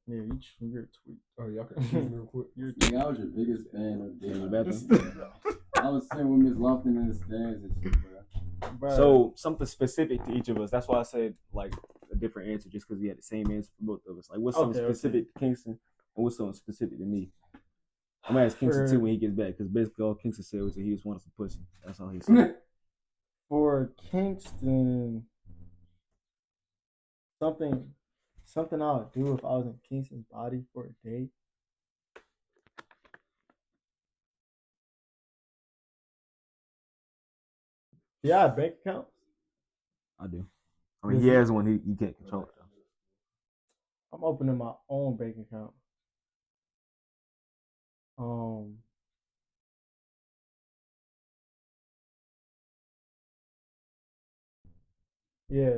Yeah, you're a tweet. Oh, y'all can excuse me real quick. Yeah, I was your biggest fan of In the Dave. bathroom. I was sitting with Miss Lofton in the stands and shit, bro. So something specific to each of us. That's why I said like a different answer, just because we had the same answer for both of us. Like what's something specific to Kingston and what's something specific to me? I'm gonna ask Kingston too when he gets back, because basically all Kingston said was that he just wanted some pussy. That's all he said. For Kingston, something I would do if I was in Kingston's body for a day. Yeah, I have bank accounts. I do. I mean, he has one. He can't control it though. I'm opening my own bank account. Yeah.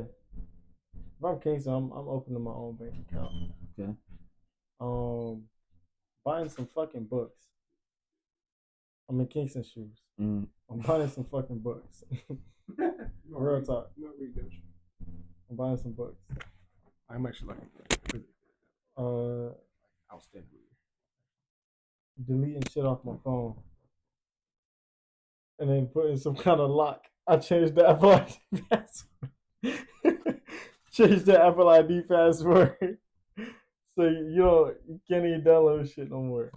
If I'm Kingston, I'm opening my own bank account. Okay. Buying some fucking books. I'm in Kingston shoes. Mm. I'm buying some fucking books. Real talk. I'm buying some books. I'm actually like outstanding. Deleting shit off my phone. And then putting some kind of lock. I changed the Apple ID password. Changed the Apple ID password. So you can't even download shit no more.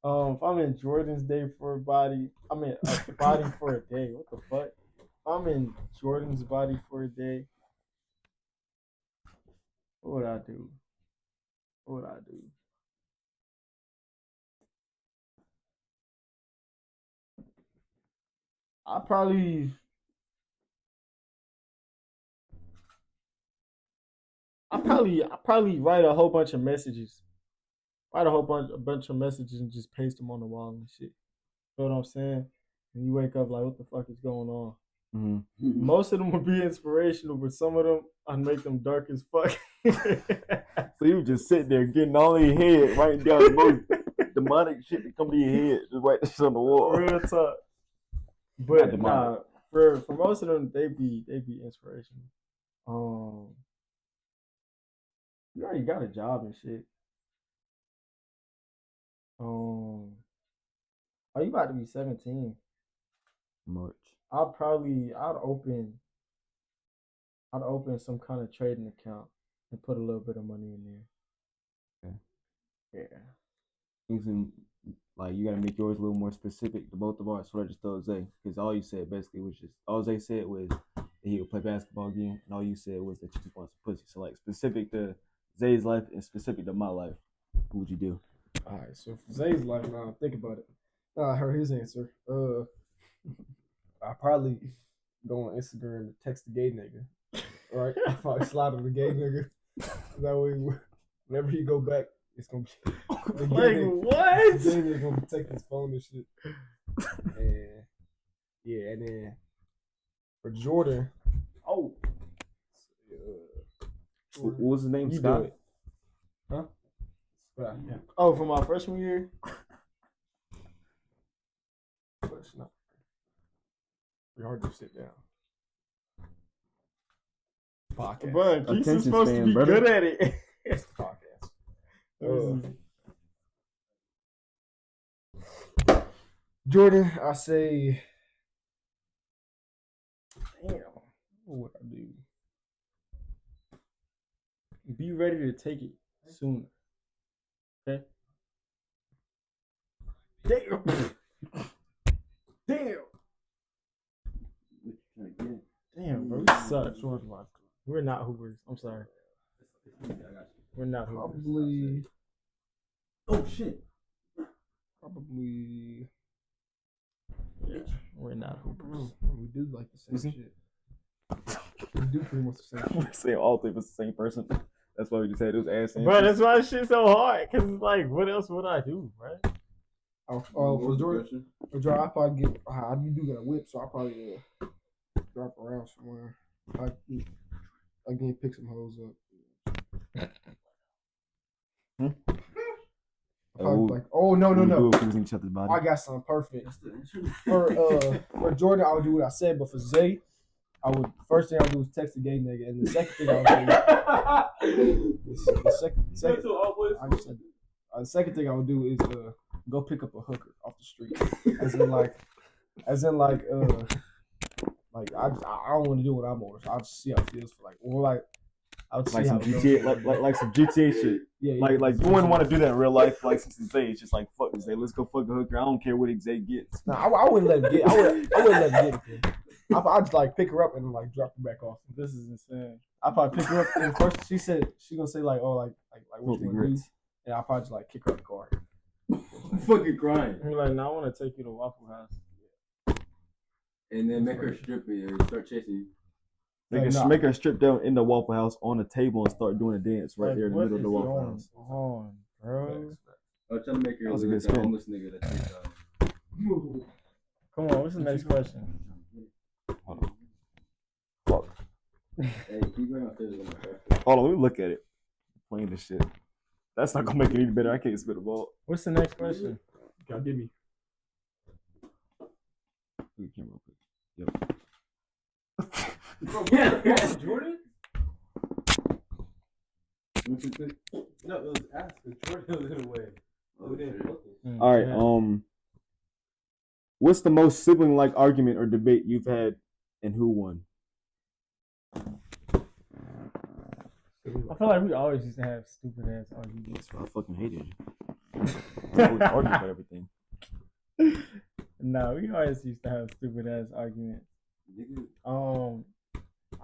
If I'm in Jordan's day for a body, I'm in a body for a day. What the fuck? If I'm in Jordan's body for a day, what would I do? I probably write a whole bunch of messages. Write a bunch of messages and just paste them on the wall and shit. You know what I'm saying? And you wake up like, what the fuck is going on? Mm-hmm. Most of them would be inspirational, but some of them I'd make them dark as fuck. So you just sit there getting all in your head, writing down the most demonic shit that come to your head. Just write this shit on the wall. Real talk. But nah, for most of them, they be inspirational. You already got a job and shit. Oh, you about to be 17. March. I'd open I'd open some kind of trading account and put a little bit of money in there. Okay. Yeah. Kingston, like you gotta make yours a little more specific to both of ours. So I just told Zay, because all you said basically was just all Zay said was that he would play basketball again, and all you said was that you just want some pussy. So like specific to Zay's life and specific to my life, what would you do? All right, so for Zay's life, now think about it. I heard his answer. I probably go on Instagram and text the gay nigga. Right? I probably slide on the gay nigga. That way, whenever he go back, it's gonna be the gay Like nigga, what? the gay nigga gonna take his phone and shit. And yeah, and then for Jordan, What was his name? you Scott? do it, huh? Scott, yeah. Oh, for my freshman year? But it's not very hard to sit down. Podcast. Bro, Kingston's Attention supposed to span, be brother. good at it. It's the podcast. Jordan, I say, damn, what would I do? Be ready to take it sooner. Okay? Damn. Damn. Damn, bro, we suck. We're not Hoopers. I'm sorry. We're not Hoopers. Probably. Oh shit. Probably. Yeah, we're not Hoopers. We do like the same shit. We do pretty much the same shit. We're saying all three of us the same person. That's why we just had those ass. Bro, that's why this shit's so hard. Cause it's like, what else would I do, right? For Jordan, I probably get. I do got a whip, so I probably drop around somewhere. Again, pick some hoes up. Like, oh no. Each other's body. I got something perfect. For Jordan, I would do what I said, but for Zay, first thing I would do is text the gay nigga, and the second thing I would do, the second thing I would do is go pick up a hooker off the street, as in like I don't want to do what I'm on, so I'll just see how it feels for I would see Like how some it GTA, goes. like some GTA shit. Yeah, Like you wouldn't want to do that in real life. Like since Zay, it's just like fuck Zay. Let's go fuck a hooker. I don't care what Zay gets. Nah, I wouldn't let him get. I wouldn't let him get it. I'd just like pick her up and like drop her back off. This is insane. I'd probably pick her up and first she gonna say like, oh like what you gonna do? And I'll probably just like kick her out the car. Fucking crying. You're like, no, I want to take you to Waffle House. And then make her strip and start chasing you. Make her strip down in the Waffle House on the table and start doing a dance right there in the middle of the Waffle House. On, bro. I'm trying to make her That was a look good like a spin. homeless nigga that takes Come on, what's the next question? Hold on. Fuck. Hey, keep going upstairs with my question. Hold on, let me look at it. Playing this shit. That's not gonna make it any better. I can't spit a ball. What's the next question? God give me. Look at camera real quick. Yep. Yeah, Jordan? What you think? No, it was asked. Jordan was in a way. We didn't focus. All right. What's the most sibling-like argument or debate you've had, and who won? I feel like we always used to have stupid ass arguments. I fucking hated you. I always argue about everything. No, we always used to have stupid ass arguments. I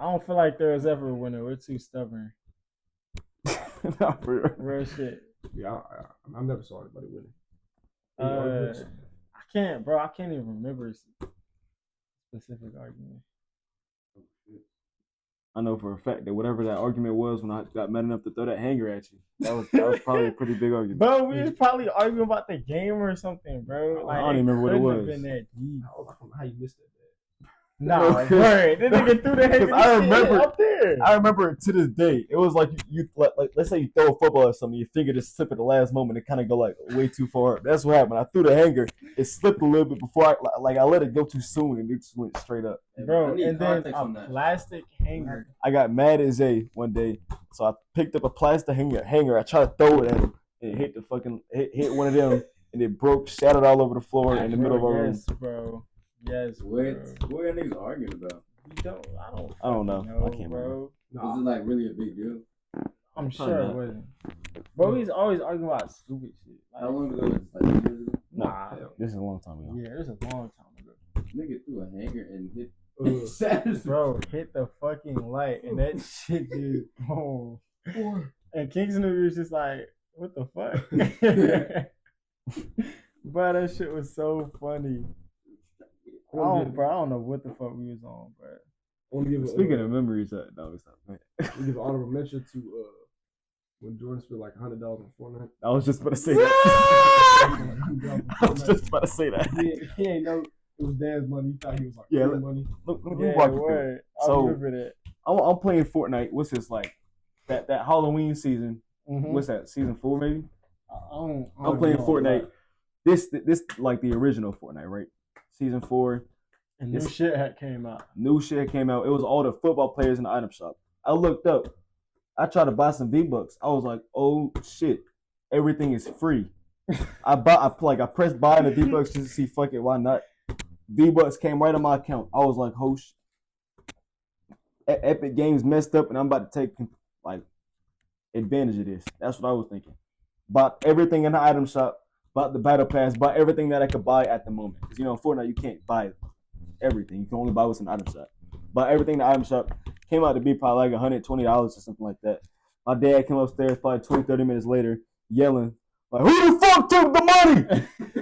don't feel like there was ever a winner. We're too stubborn. Not for real. Real shit. Yeah, I never saw anybody winning. I can't even remember a specific argument. I know for a fact that whatever that argument was when I got mad enough to throw that hanger at you, that was probably a pretty big argument. Bro, we was probably arguing about the game or something, bro. Like, I don't even remember what it couldn't have was. been that deep. I don't know how you missed that. Nah, bro. That nigga threw the hanger I remember up there. I remember it to this day. It was like you like let's say you throw a football or something, your finger just slip at the last moment and kind of go like way too far. That's what happened. I threw the hanger, it slipped a little bit before I let it go too soon and it just went straight up. Bro, I need and then context a on that. plastic hanger. I got mad at Zay one day, so I picked up a plastic hanger. I tried to throw it at him and it hit the fucking hit one of them and it broke, shattered all over the floor in the middle of our room. Yes, bro. Yes, What bro. are y'all niggas arguing about? You don't. I don't know. know, I can't bro. remember. Was it like really a big deal? I'm Probably sure not. it wasn't. Bro, he's always arguing about stupid shit. Like, How long ago was this? Like 2 years ago? nah. This is a long time ago. Yeah, it was a long time ago. Nigga threw a hanger and hit. Bro, hit the fucking light and that shit just boom. And Kingston was just like, what the fuck? Bro, that shit was so funny. I don't know what the fuck we was on, bro. Speaking of memories, no, it's not. Man. We give honorable mention to when Jordan spent like $100 on Fortnite. I was just about to say that. I was just about to say that. He ain't know it was Dan's money. He thought he was like money. Look, let me walk you through it. I remember that. I'm playing Fortnite. What's this like? That Halloween season. Mm-hmm. What's that? Season 4 maybe. I'm playing Fortnite. This like the original Fortnite, right? Season 4. And new shit had came out. It was all the football players in the item shop. I looked up. I tried to buy some V-Bucks. I was like, oh shit, everything is free. I pressed buy in the V-Bucks just to see, fuck it, why not? V-Bucks came right on my account. I was like, oh shit. Epic Games messed up and I'm about to take like advantage of this. That's what I was thinking. Bought everything in the item shop, bought the battle pass, bought everything that I could buy at the moment. Because in Fortnite you can't buy everything. You can only buy what's in the item shop. Bought everything in the item shop. Came out to be probably like $120 or something like that. My dad came upstairs probably 20, 30 minutes later, yelling, like, who the fuck took the money?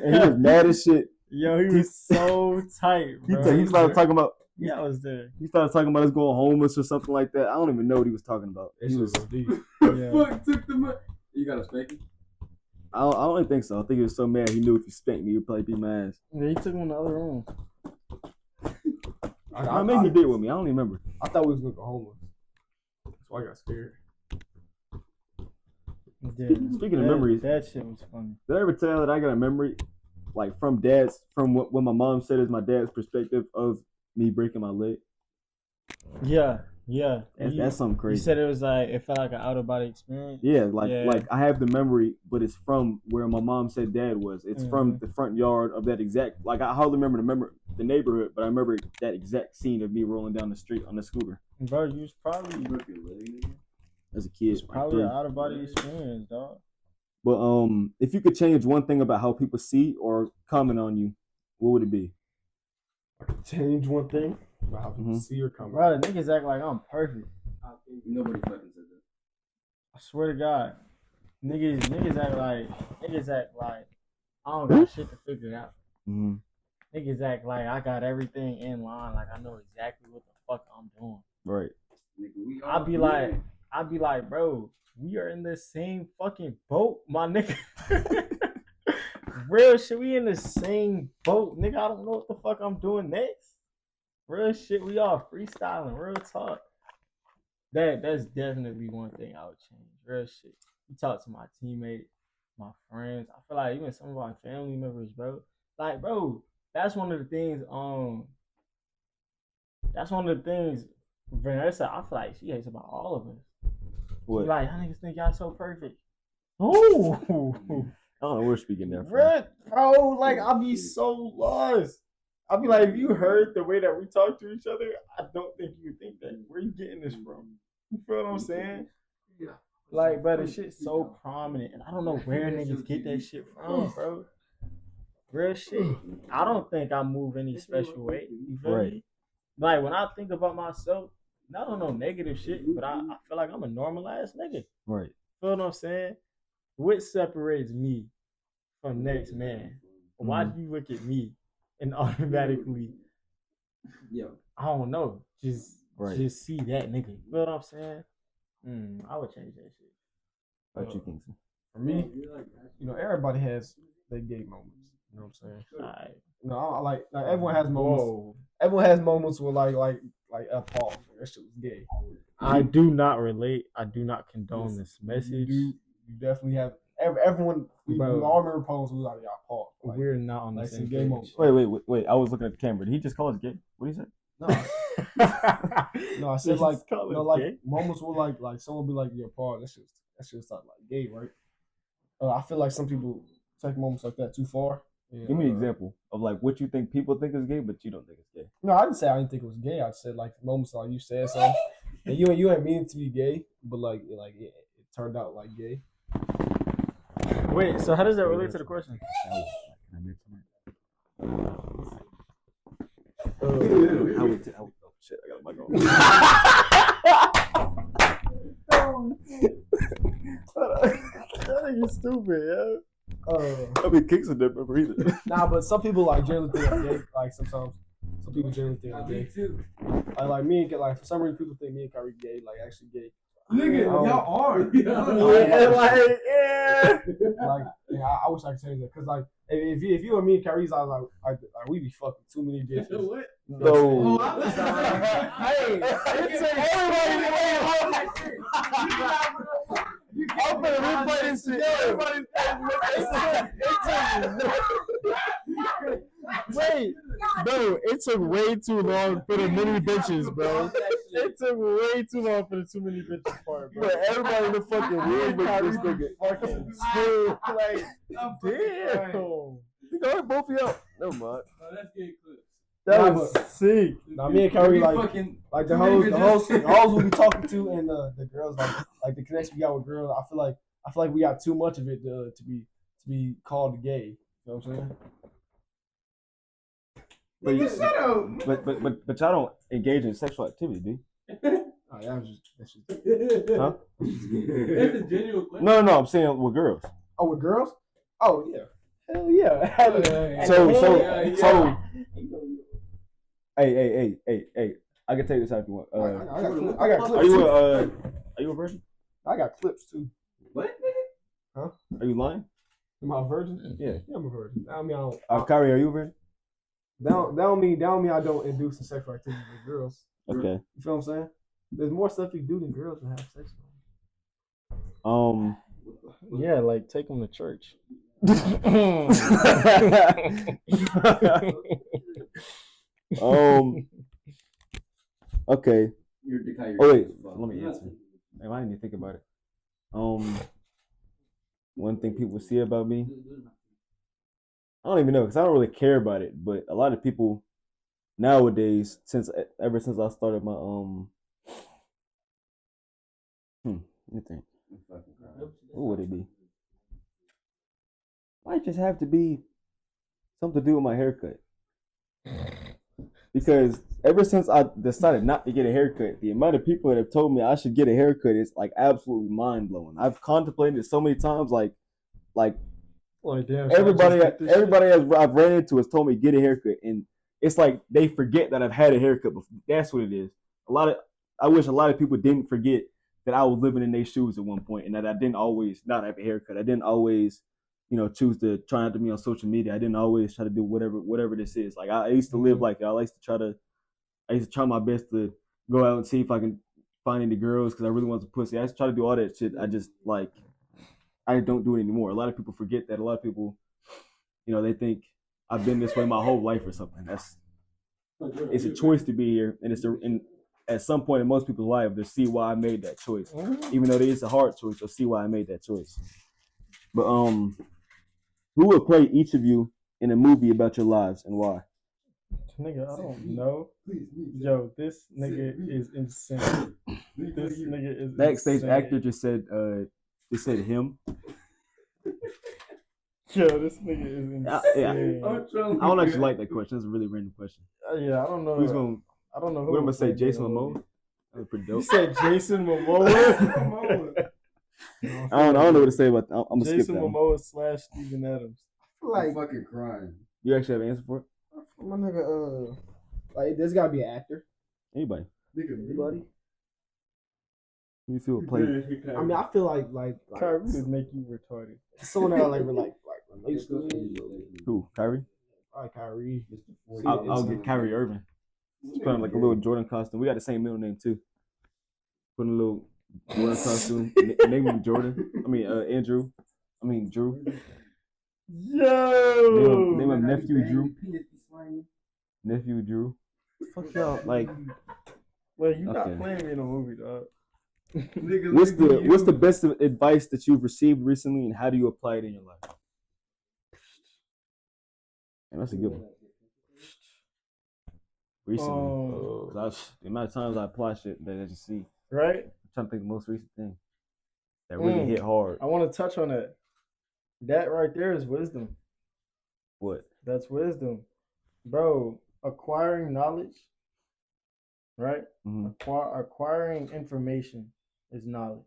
And he was mad as shit. Yo, he was so tight, bro. He started talking about I was there. He started talking about us going homeless or something like that. I don't even know what he was talking about. He was deep. Fuck took the money. You got a spanking? I don't even think so. I think he was so mad he knew if he spanked me, he'd probably beat my ass. Yeah, he took him in the other room. Maybe he did with me. I don't even remember. I thought we was gonna go homeless. That's why I got scared. Yeah, Speaking of memories, that shit was funny. Did I ever tell that I got a memory, like from what my mom said is my dad's perspective of me breaking my leg? Yeah. That's something crazy. You said it was like it felt like an out of body experience. Yeah, like I have the memory, but it's from where my mom said dad was. It's from the front yard of that exact. Like I hardly remember the neighborhood, but I remember that exact scene of me rolling down the street on the scooter. Bro, you was probably as a kid. Probably an out of body experience, dog. But if you could change one thing about how people see or comment on you, what would it be? I could change one thing about how people see or comment. Bro, niggas act like I'm perfect. Nobody fucking said that. I swear to God, niggas act like I don't got shit to figure out. Mm-hmm. Niggas act like I got everything in line, like I know exactly what the fuck I'm doing. Right. I'd be like, bro, we are in the same fucking boat, my nigga. Real shit, we in the same boat, nigga. I don't know what the fuck I'm doing next. Real shit, we all freestyling, real talk. That's definitely one thing I would change. Real shit. You talk to my teammates, my friends. I feel like even some of my family members, bro. Like, bro, that's one of the things. That's one of the things. Vanessa, I feel like she hates about all of us. What? She like, how niggas think y'all so perfect? Oh, I don't know. We're speaking there, bro. Like, I'll be so lost. I'll be like, if you heard the way that we talk to each other, I don't think you would think that. Where you getting this from? You feel what I'm saying? Yeah. Like, bro, the shit's so prominent, and I don't know where niggas get that shit from, bro. Real shit. I don't think I move any special way. You feel me? Like, when I think about myself, not on no negative shit, but I feel like I'm a normal ass nigga. Right. Feel what I'm saying? What separates me from next man? Why do you look at me and automatically, I don't know, just see that nigga? You know what I'm saying? I would change that shit. What you think? For me, everybody has their gay moments. You know what I'm saying? Right. I like everyone has moments. Whoa. Everyone has moments where like Paul, that shit was gay. I do not relate. I do not condone this message. You definitely have. Everyone, we all remember Paul was like, "Yeah, Paul." Like, we're not on the same gay moments. Wait! I was looking at the camera. Did he just call us gay? What did he say? No, I said like moments where like someone be like, "Yeah, Paul, that shit's not like gay, right?" I feel like some people take moments like that too far. Yeah, Give me an example of like what you think people think is gay, but you don't think it's gay. No, I didn't say I didn't think it was gay. I said like moments like you said something, and you ain't mean it to be gay, but like it turned out like gay. Wait, so how does that relate to the question? Shit, I got my goal. That nigga stupid, yeah. I mean, Kingston didn't remember either. Nah, but some people like generally think I'm gay. Like sometimes, some people generally think I'm gay. Like me and like for some reason people think me and Kyrie gay. Like actually gay. Nigga, y'all are. I wish I could change that because like if you and me and Kyrie's, I was like we be fucking too many bitches. What? No. Hey, I'm gonna replay this shit. Wait, bro, it took way too long for the many bitches, bro. It took way too long for the too many bitches part, bro. But everybody in the fucking room but this nigga. Fucking two, like, damn. You know, both of y'all. Never mind. No, that's gay clips. That was sick. Now me and Kyrie like the hoes we be talking to and the girls like the connection we got with girls. I feel like we got too much of it to be called gay. You know what I'm saying? But y'all don't engage in sexual activity, do you? Oh, yeah, that's just Huh? That's a genuine question. No, I'm saying with girls. Oh, with girls? Oh yeah, hell yeah. So. Hey! I can take this out if you want. I got clips. Are you a virgin? I got clips too. What, nigga? Huh? Are you lying? Am I a virgin? Yeah. Yeah, I'm a virgin. I mean, I don't. Kyrie, are you a virgin? That don't mean I don't induce the sexual activity with girls. Okay. You feel what I'm saying? There's more stuff you do than girls to have sex with. Yeah, like take them to church. Okay. Oh wait, let me answer. I didn't even think about it. One thing people see about me, I don't even know because I don't really care about it. But a lot of people nowadays, ever since I started my let me think. What would it be? Might just have to be something to do with my haircut. Because ever since I decided not to get a haircut, the amount of people that have told me I should get a haircut is like absolutely mind blowing. I've contemplated it so many times, like damn, everybody I've ran into has told me get a haircut, and it's like they forget that I've had a haircut before. That's what it is. I wish a lot of people didn't forget that I was living in their shoes at one point, and that I didn't always not have a haircut. I didn't always, choose to try not to be on social media. I didn't always try to do whatever this is. Like I used to live like I used to try my best to go out and see if I can find any girls because I really want some pussy. I used to try to do all that shit. I don't do it anymore. A lot of people forget that. A lot of people, they think I've been this way my whole life or something. It's a choice to be here, and at some point in most people's life, they'll see why I made that choice. Even though it's a hard choice, they'll see why I made that choice. But who would play each of you in a movie about your lives and why? Nigga, I don't know. Yo, this nigga is insane. This nigga is Backstage insane. actor just said him. Yo, this nigga is insane. I don't actually like that question. That's a really random question. Yeah, I don't know. I don't know who. What am I gonna say? Jason Momoa? That was pretty dope. You said Jason Momoa? I don't know what to say about that. I'm gonna skip that. Jason Momoa / Steven Adams. Like fucking crying. You actually have an answer for it? My nigga, like there's gotta be an actor. Anybody? Anybody? Who you feel play? I mean, I feel like Kyrie would make you retarded. someone that like relates to me. Who? Kyrie? Probably Kyrie. I'll get Kyrie Irving. Just put on like a little Jordan costume. We got the same middle name too. Put in a little Jordan costume. Name him Jordan. Andrew. Drew. Yo! Name him nephew Drew. Nephew Drew. Fuck y'all. Like, well, you not playing me in a movie, dog. What's the best advice that you've received recently, and how do you apply it in your life? And that's a good one. Recently, the amount of times I apply shit that I just see. Right? I'm trying to think of the most recent thing that really hit hard. I want to touch on that. That right there is wisdom. What? That's wisdom. Bro, acquiring knowledge, right? Acquiring information is knowledge,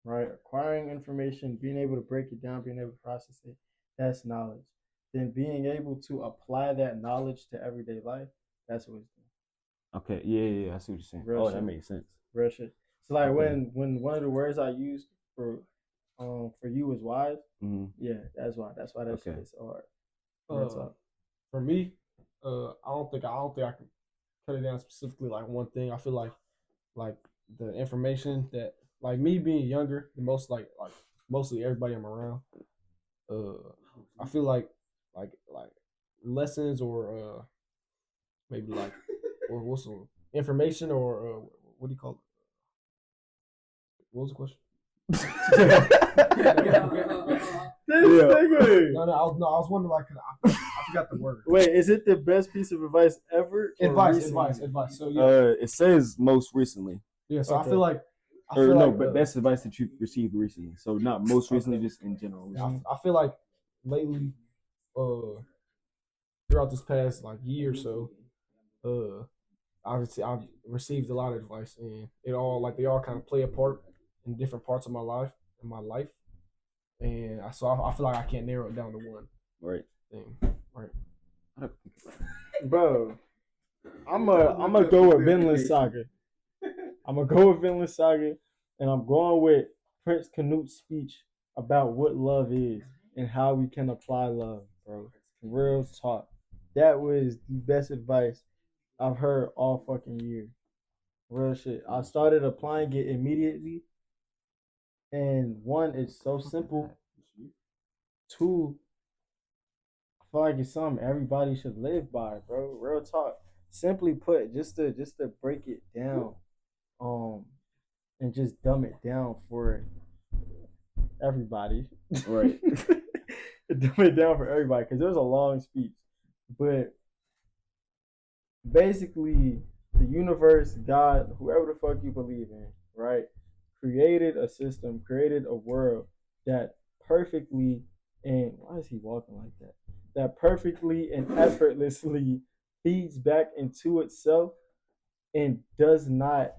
right? Acquiring information, being able to break it down, being able to process it, that's knowledge. Then being able to apply that knowledge to everyday life, that's wisdom. Okay, yeah, I see what you're saying. Real shit. That makes sense. Real shit. So like when one of the words I used for you was wise, yeah, that's why that shit is so hard. For me, I don't think I can cut it down specifically like one thing. I feel like the information that, like, me being younger, the most like mostly everybody I'm around, I feel like lessons or maybe like or what's some information or what do you call it? What was the question? No, I was wondering, like, I forgot the word. Wait, is it the best piece of advice ever? Advice. So yeah, it says most recently. Yeah, so okay. I feel like but best advice that you've received recently. So not most recently, just in general. I feel like lately, throughout this past like year or so, I've received a lot of advice, and they all kind of play a part in different parts of my life, and I feel like I can't narrow it down to one thing, right? Bro, I'm gonna go with Vinland Saga. I'm gonna go with Vinland Saga, and I'm going with Prince Canute's speech about what love is and how we can apply love, bro. Real talk. That was the best advice I've heard all fucking year. Real shit. I started applying it immediately. And one, it's so simple. Two, I feel like it's something everybody should live by, bro. Real talk. Simply put, just to break it down, and just dumb it down for everybody. Right. Dumb it down for everybody, because it was a long speech. But basically, the universe, God, whoever the fuck you believe in, right, created a system, created a world that perfectly, and why is he walking like that? That perfectly and effortlessly feeds back into itself and does not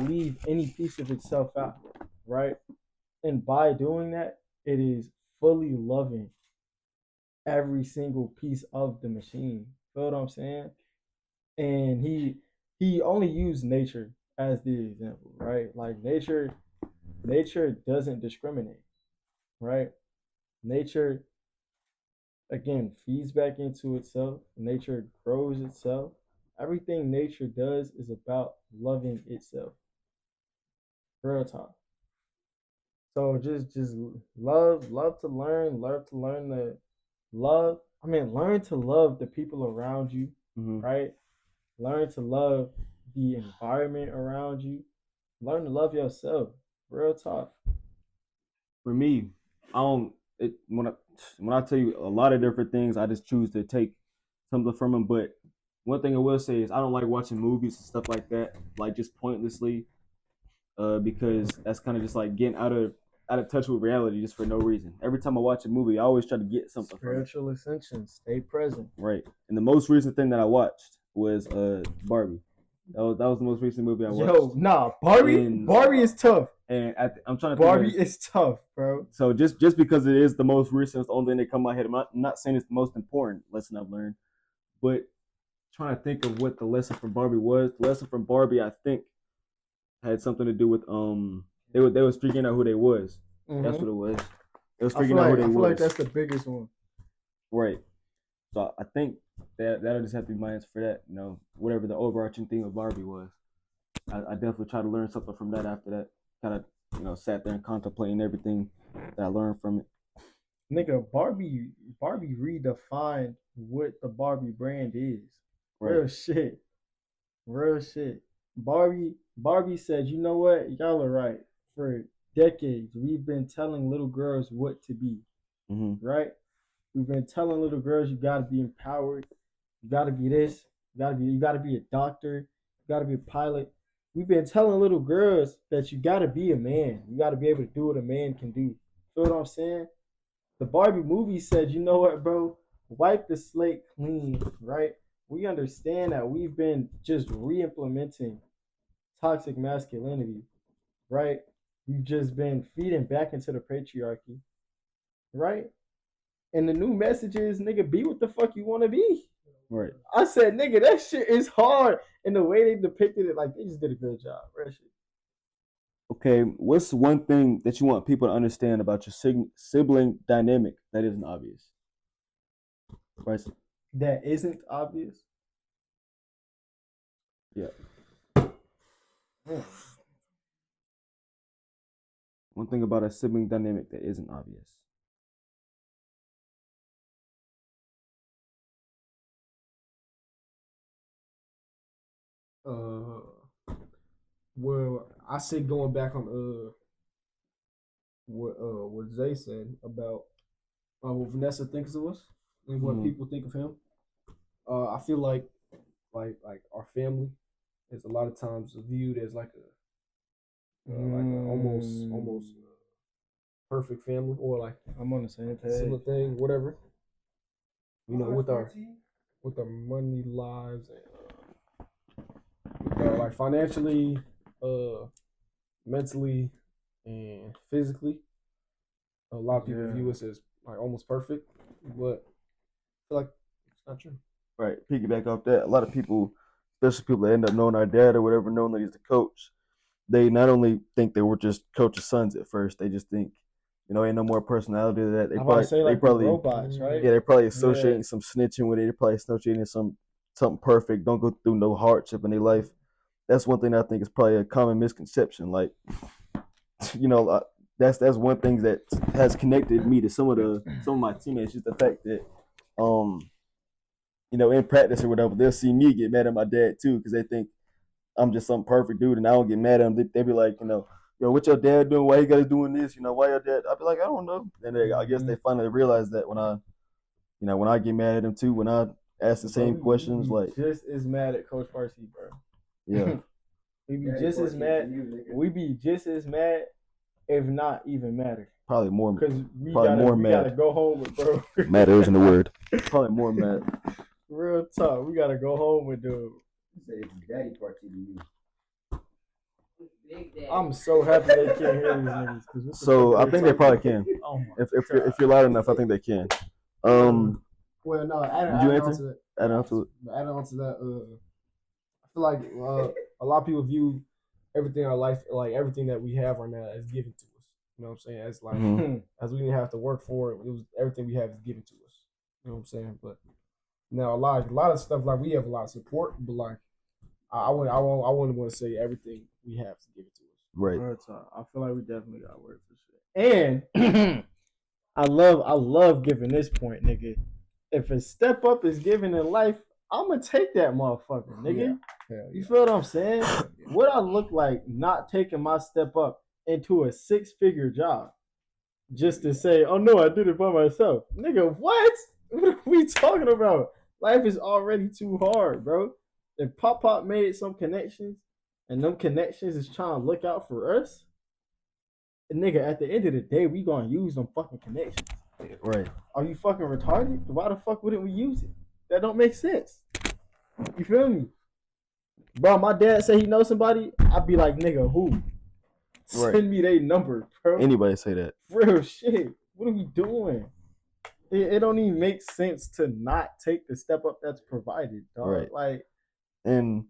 leave any piece of itself out, right? And by doing that, it is fully loving every single piece of the machine. Feel what I'm saying? And he only used nature as the example, right? Like nature doesn't discriminate, right? Nature, again, feeds back into itself. Nature grows itself. Everything nature does is about loving itself. Real talk. So just love to learn the love. I mean, learn to love the people around you, right? Learn to love the environment around you. Learn to love yourself. Real talk. For me, when I tell you a lot of different things, I just choose to take something from them. But one thing I will say is I don't like watching movies and stuff like that, like just pointlessly, because that's kind of just like getting out of touch with reality just for no reason. Every time I watch a movie, I always try to get something Spiritual from it. ascension, stay present. Right. And the most recent thing that I watched was Barbie. That was the most recent movie I watched. Yo, nah, Barbie is tough. And I'm trying to Barbie is tough, bro. So just because it is the most recent, it's the only thing that come to my head. I'm not saying it's the most important lesson I've learned, but trying to think of what the lesson from Barbie was. The lesson from Barbie, I think, had something to do with they was figuring out who they was. That's what it was. They was figuring out who they was. I feel like that's the biggest one. Right. So I think that'll just have to be my answer for that. You know, whatever the overarching theme of Barbie was. I definitely try to learn something from that after that. Kind of, sat there and contemplating everything that I learned from it. Nigga, Barbie redefined what the Barbie brand is. Right. Real shit. Barbie said, you know what? Y'all are right. For decades, we've been telling little girls what to be. Right? We've been telling little girls you gotta be empowered, you gotta be this, you gotta be a doctor, you gotta be a pilot. We've been telling little girls that you gotta be a man. You gotta be able to do what a man can do. Feel what I'm saying? The Barbie movie said, you know what, bro? Wipe the slate clean, right? We understand that we've been just re-implementing toxic masculinity, right? We've just been feeding back into the patriarchy, right? And the new message is, nigga, be what the fuck you want to be. Right. I said, nigga, that shit is hard. And the way they depicted it, like, they just did a good job. Real shit. Okay, what's one thing that you want people to understand about your sibling dynamic that isn't obvious? Right. That isn't obvious. Yeah. One thing about a sibling dynamic that isn't obvious. Well, I say going back on what Zay said about what Vanessa thinks of us and what people think of him. I feel like our family is a lot of times viewed as like a almost perfect family, or like I'm on the same page. similar thing, whatever. You know, with our money lives and like financially, mentally, and physically, a lot of people view us as like almost perfect, but I feel like it's not true. Right. Piggyback off that, a lot of people, especially people that end up knowing our dad or whatever, knowing that he's the coach, they not only think they were just coach's sons at first, they just think, you know, ain't no more personality to that. They probably robots, right? Yeah, they're probably associating some snitching with it. They're probably associating something perfect. Don't go through no hardship in their life. That's one thing I think is probably a common misconception. Like, you know, that's one thing that has connected me to some of my teammates. Just the fact that, you know, in practice or whatever, they'll see me get mad at my dad too because they think I'm just some perfect dude and I don't get mad at them. They be like, you know, yo, what your dad doing? Why you guys doing this? You know, why your dad? I be like, I don't know. And I guess they finally realize that when I get mad at them too, when I ask the same questions, like just as mad at Coach Partee, bro. Yeah. We be just as mad. We be just as mad, if not even madder. Probably more. Because we mad. Gotta go home with bro. Madder isn't the word. Probably more mad. Real talk. We gotta go home with dude. Say it's daddy Partee to you. I'm so happy they can't hear these niggas. So I think they probably can. Oh if you're loud enough, I think they can. Well, no. Did you answer? Add on to that. I feel like a lot of people view everything in our life, like everything that we have right now, as given to us. You know what I'm saying? As like as we didn't have to work for it. It was everything we have is given to us. You know what I'm saying? But now a lot of stuff, like we have a lot of support, but like I wouldn't want to say everything we have is given to us. Right. I feel like we definitely got work for shit. And I love giving this point, nigga. If a step up is given in life, I'm gonna take that motherfucker, nigga. Yeah. You feel what I'm saying? What I look like not taking my step up into a 6-figure job just to say, oh no, I did it by myself. Nigga, what? What are we talking about? Life is already too hard, bro. If Pop made some connections and them connections is trying to look out for us, nigga, at the end of the day, we gonna use them fucking connections. Right. Are you fucking retarded? Why the fuck wouldn't we use it? That don't make sense. You feel me? Bro, my dad say he knows somebody, I'd be like, nigga, who? Right. Send me their number, bro. Anybody say that? Real shit. What are we doing? It don't even make sense to not take the step up that's provided, dog. Right. Like, and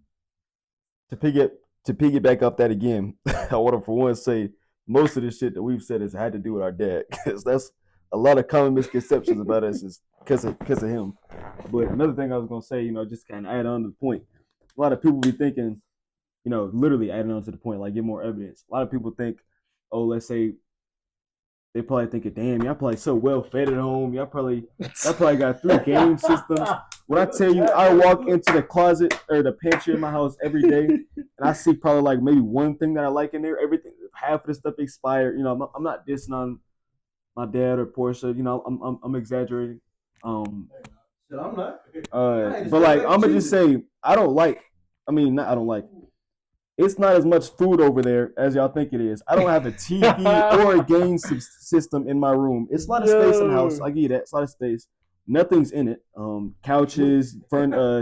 to piggyback off that again, I want to for one say most of the shit that we've said has had to do with our dad, because that's a lot of common misconceptions about us is because of him. But another thing I was gonna say, you know, just kind of add on to the point. A lot of people be thinking, you know, literally adding on to the point, like get more evidence. A lot of people think, oh, let's say they probably thinking, damn, y'all probably so well fed at home. Y'all probably got 3 game systems. When I tell you, I walk into the closet or the pantry in my house every day, and I see probably like maybe one thing that I like in there. Everything, half of the stuff expired. You know, I'm not dissing on my dad or Portia. You know, I'm exaggerating. Shit, I'm not. But like I'm gonna just say I don't like. I mean, not I don't like. It's not as much food over there as y'all think it is. I don't have a TV or a game system in my room. It's a lot of space in the house. I give you that. It's a lot of space. Nothing's in it. Couches,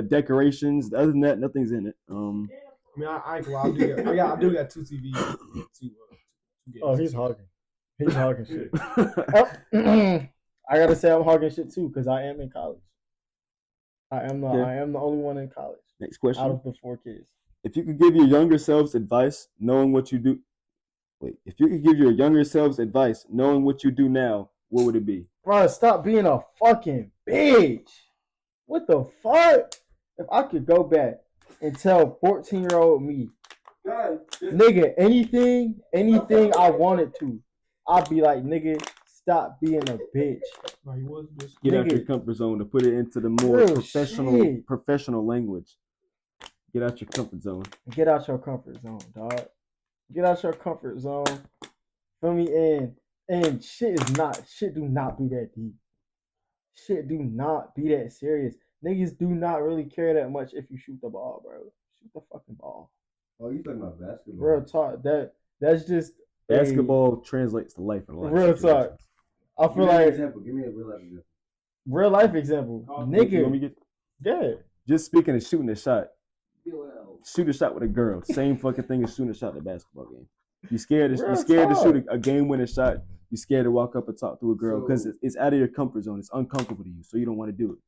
decorations. Other than that, nothing's in it. I mean, I ain't gonna lie. I do got 2 TVs. Oh, he's hogging. He's hogging shit. I gotta say I'm hogging shit too because I am in college. I am the only one in college. Next question. Out of the 4 kids. If you could give your younger selves advice, knowing what you do. Wait, if you could give your younger selves advice, knowing what you do now, what would it be? Bro, stop being a fucking bitch. What the fuck? If I could go back and tell 14-year-old me, nigga, anything I wanted to, I'd be like, nigga, stop being a bitch. Get out your comfort zone to put it into the more professional language. Get out your comfort zone. Get out your comfort zone, dog. Get out your comfort zone. Feel me? And shit do not be that deep. Shit do not be that serious. Niggas do not really care that much if you shoot the ball, bro. Shoot the fucking ball. Oh, you talking about basketball? Real talk. That's just basketball translates to life in a lot. Real talk. I feel like example. Give me a real life example. Real life example. Nigga. Yeah. Just speaking of shooting a shot. Shoot a shot with a girl. Same fucking thing as shooting a shot in a basketball game. You scared to shoot a game-winning shot. You're scared to walk up and talk to a girl because it's out of your comfort zone. It's uncomfortable to you, so you don't want to do it.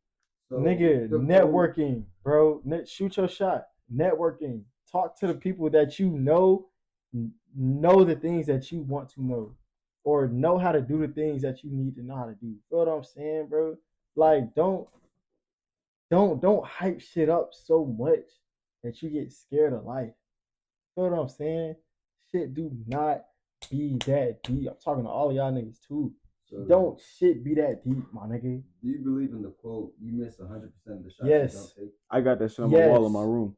So nigga, networking, bro. Shoot your shot. Networking. Talk to the people that you know the things that you want to know, or know how to do the things that you need to know how to do. You feel what I'm saying, bro? Like, don't hype shit up so much that you get scared of life. You feel what I'm saying? Shit do not be that deep. I'm talking to all of y'all niggas too. So, don't shit be that deep, my nigga. Do you believe in the quote, you miss 100% of the shots yes. you don't take? I got that shit on my wall in my room.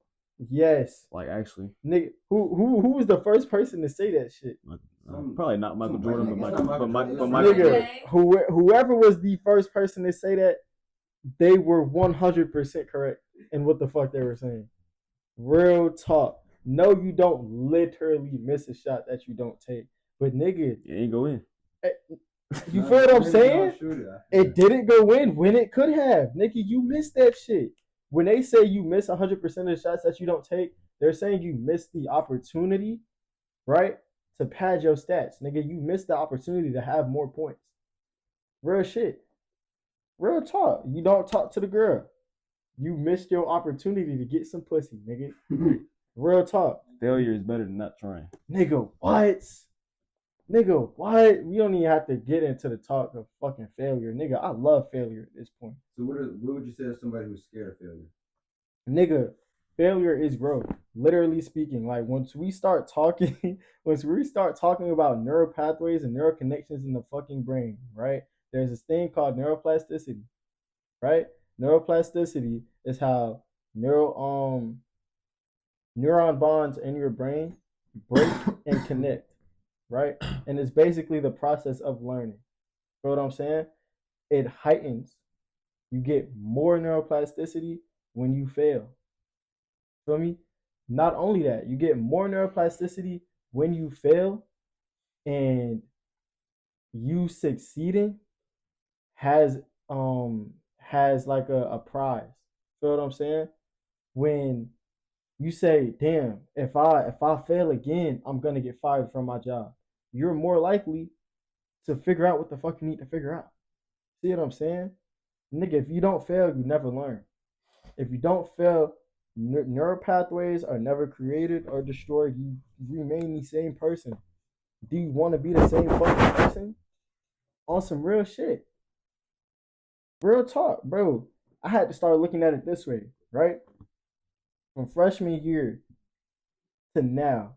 Yes. Like, actually. Nigga, who was the first person to say that shit? Probably not Michael Jordan, but nigga, whoever was the first person to say that, they were 100% correct in what the fuck they were saying. Real talk. No, you don't literally miss a shot that you don't take. But nigga, it ain't go in. You feel what I'm saying? It didn't go in when it could have. Nigga, you missed that shit. When they say you miss 100% of the shots that you don't take, they're saying you missed the opportunity, right, to pad your stats. Nigga, you missed the opportunity to have more points. Real shit. Real talk. You don't talk to the girl. You missed your opportunity to get some pussy, nigga. Real talk. Failure is better than not trying. Nigga, what? Nigga, what? We don't even have to get into the talk of fucking failure. Nigga, I love failure at this point. So what would you say to somebody who's scared of failure? Nigga, failure is growth. Literally speaking. Like, once we start talking about neural pathways and neural connections in the fucking brain, right? There's this thing called neuroplasticity, right? Neuroplasticity is how neuron bonds in your brain break and connect, right? And it's basically the process of learning. You know what I'm saying? It heightens. You get more neuroplasticity when you fail. Feel me? Not only that, you get more neuroplasticity when you fail, and you succeeding has like a prize. Feel what I'm saying? When you say, damn, if I fail again, I'm gonna get fired from my job, you're more likely to figure out what the fuck you need to figure out. See what I'm saying? Nigga, if you don't fail, you never learn. If you don't fail, neural pathways are never created or destroyed. You remain the same person. Do you want to be the same fucking person? On some real shit. Real talk, bro. I had to start looking at it this way, right? From freshman year to now,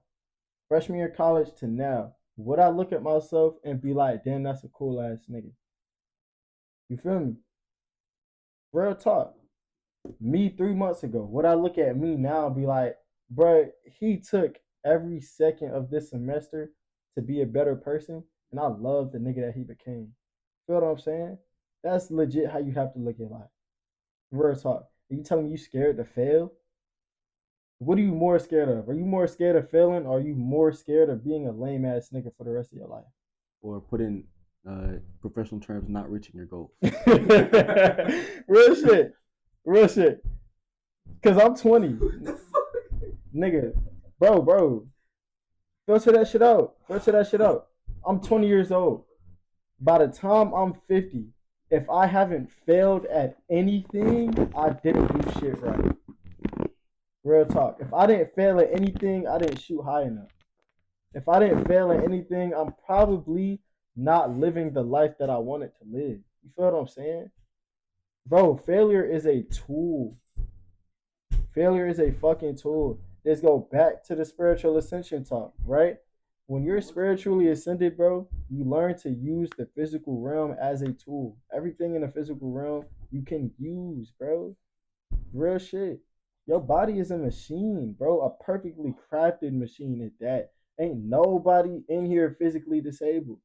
freshman year of college to now, would I look at myself and be like, damn, that's a cool ass nigga? You feel me? Real talk. Me 3 months ago, would I look at me now and be like, bro, he took every second of this semester to be a better person, and I love the nigga that he became. Feel what I'm saying? That's legit how you have to look at life. Real talk. Are you telling me you scared to fail? What are you more scared of? Are you more scared of failing, or are you more scared of being a lame ass nigga for the rest of your life? Or put in professional terms, not reaching your goals. Real shit. Real shit. Cause I'm 20. Nigga. Bro. Filter that shit out. I'm 20 years old. By the time I'm 50, if I haven't failed at anything, I didn't do shit right. Real talk. If I didn't fail at anything, I didn't shoot high enough. If I didn't fail at anything, I'm probably not living the life that I wanted to live. You feel what I'm saying? Bro, failure is a tool. Failure is a fucking tool. Let's go back to the spiritual ascension talk, right? When you're spiritually ascended, bro, you learn to use the physical realm as a tool. Everything in the physical realm you can use, bro. Real shit. Your body is a machine, bro. A perfectly crafted machine at that. Ain't nobody in here physically disabled.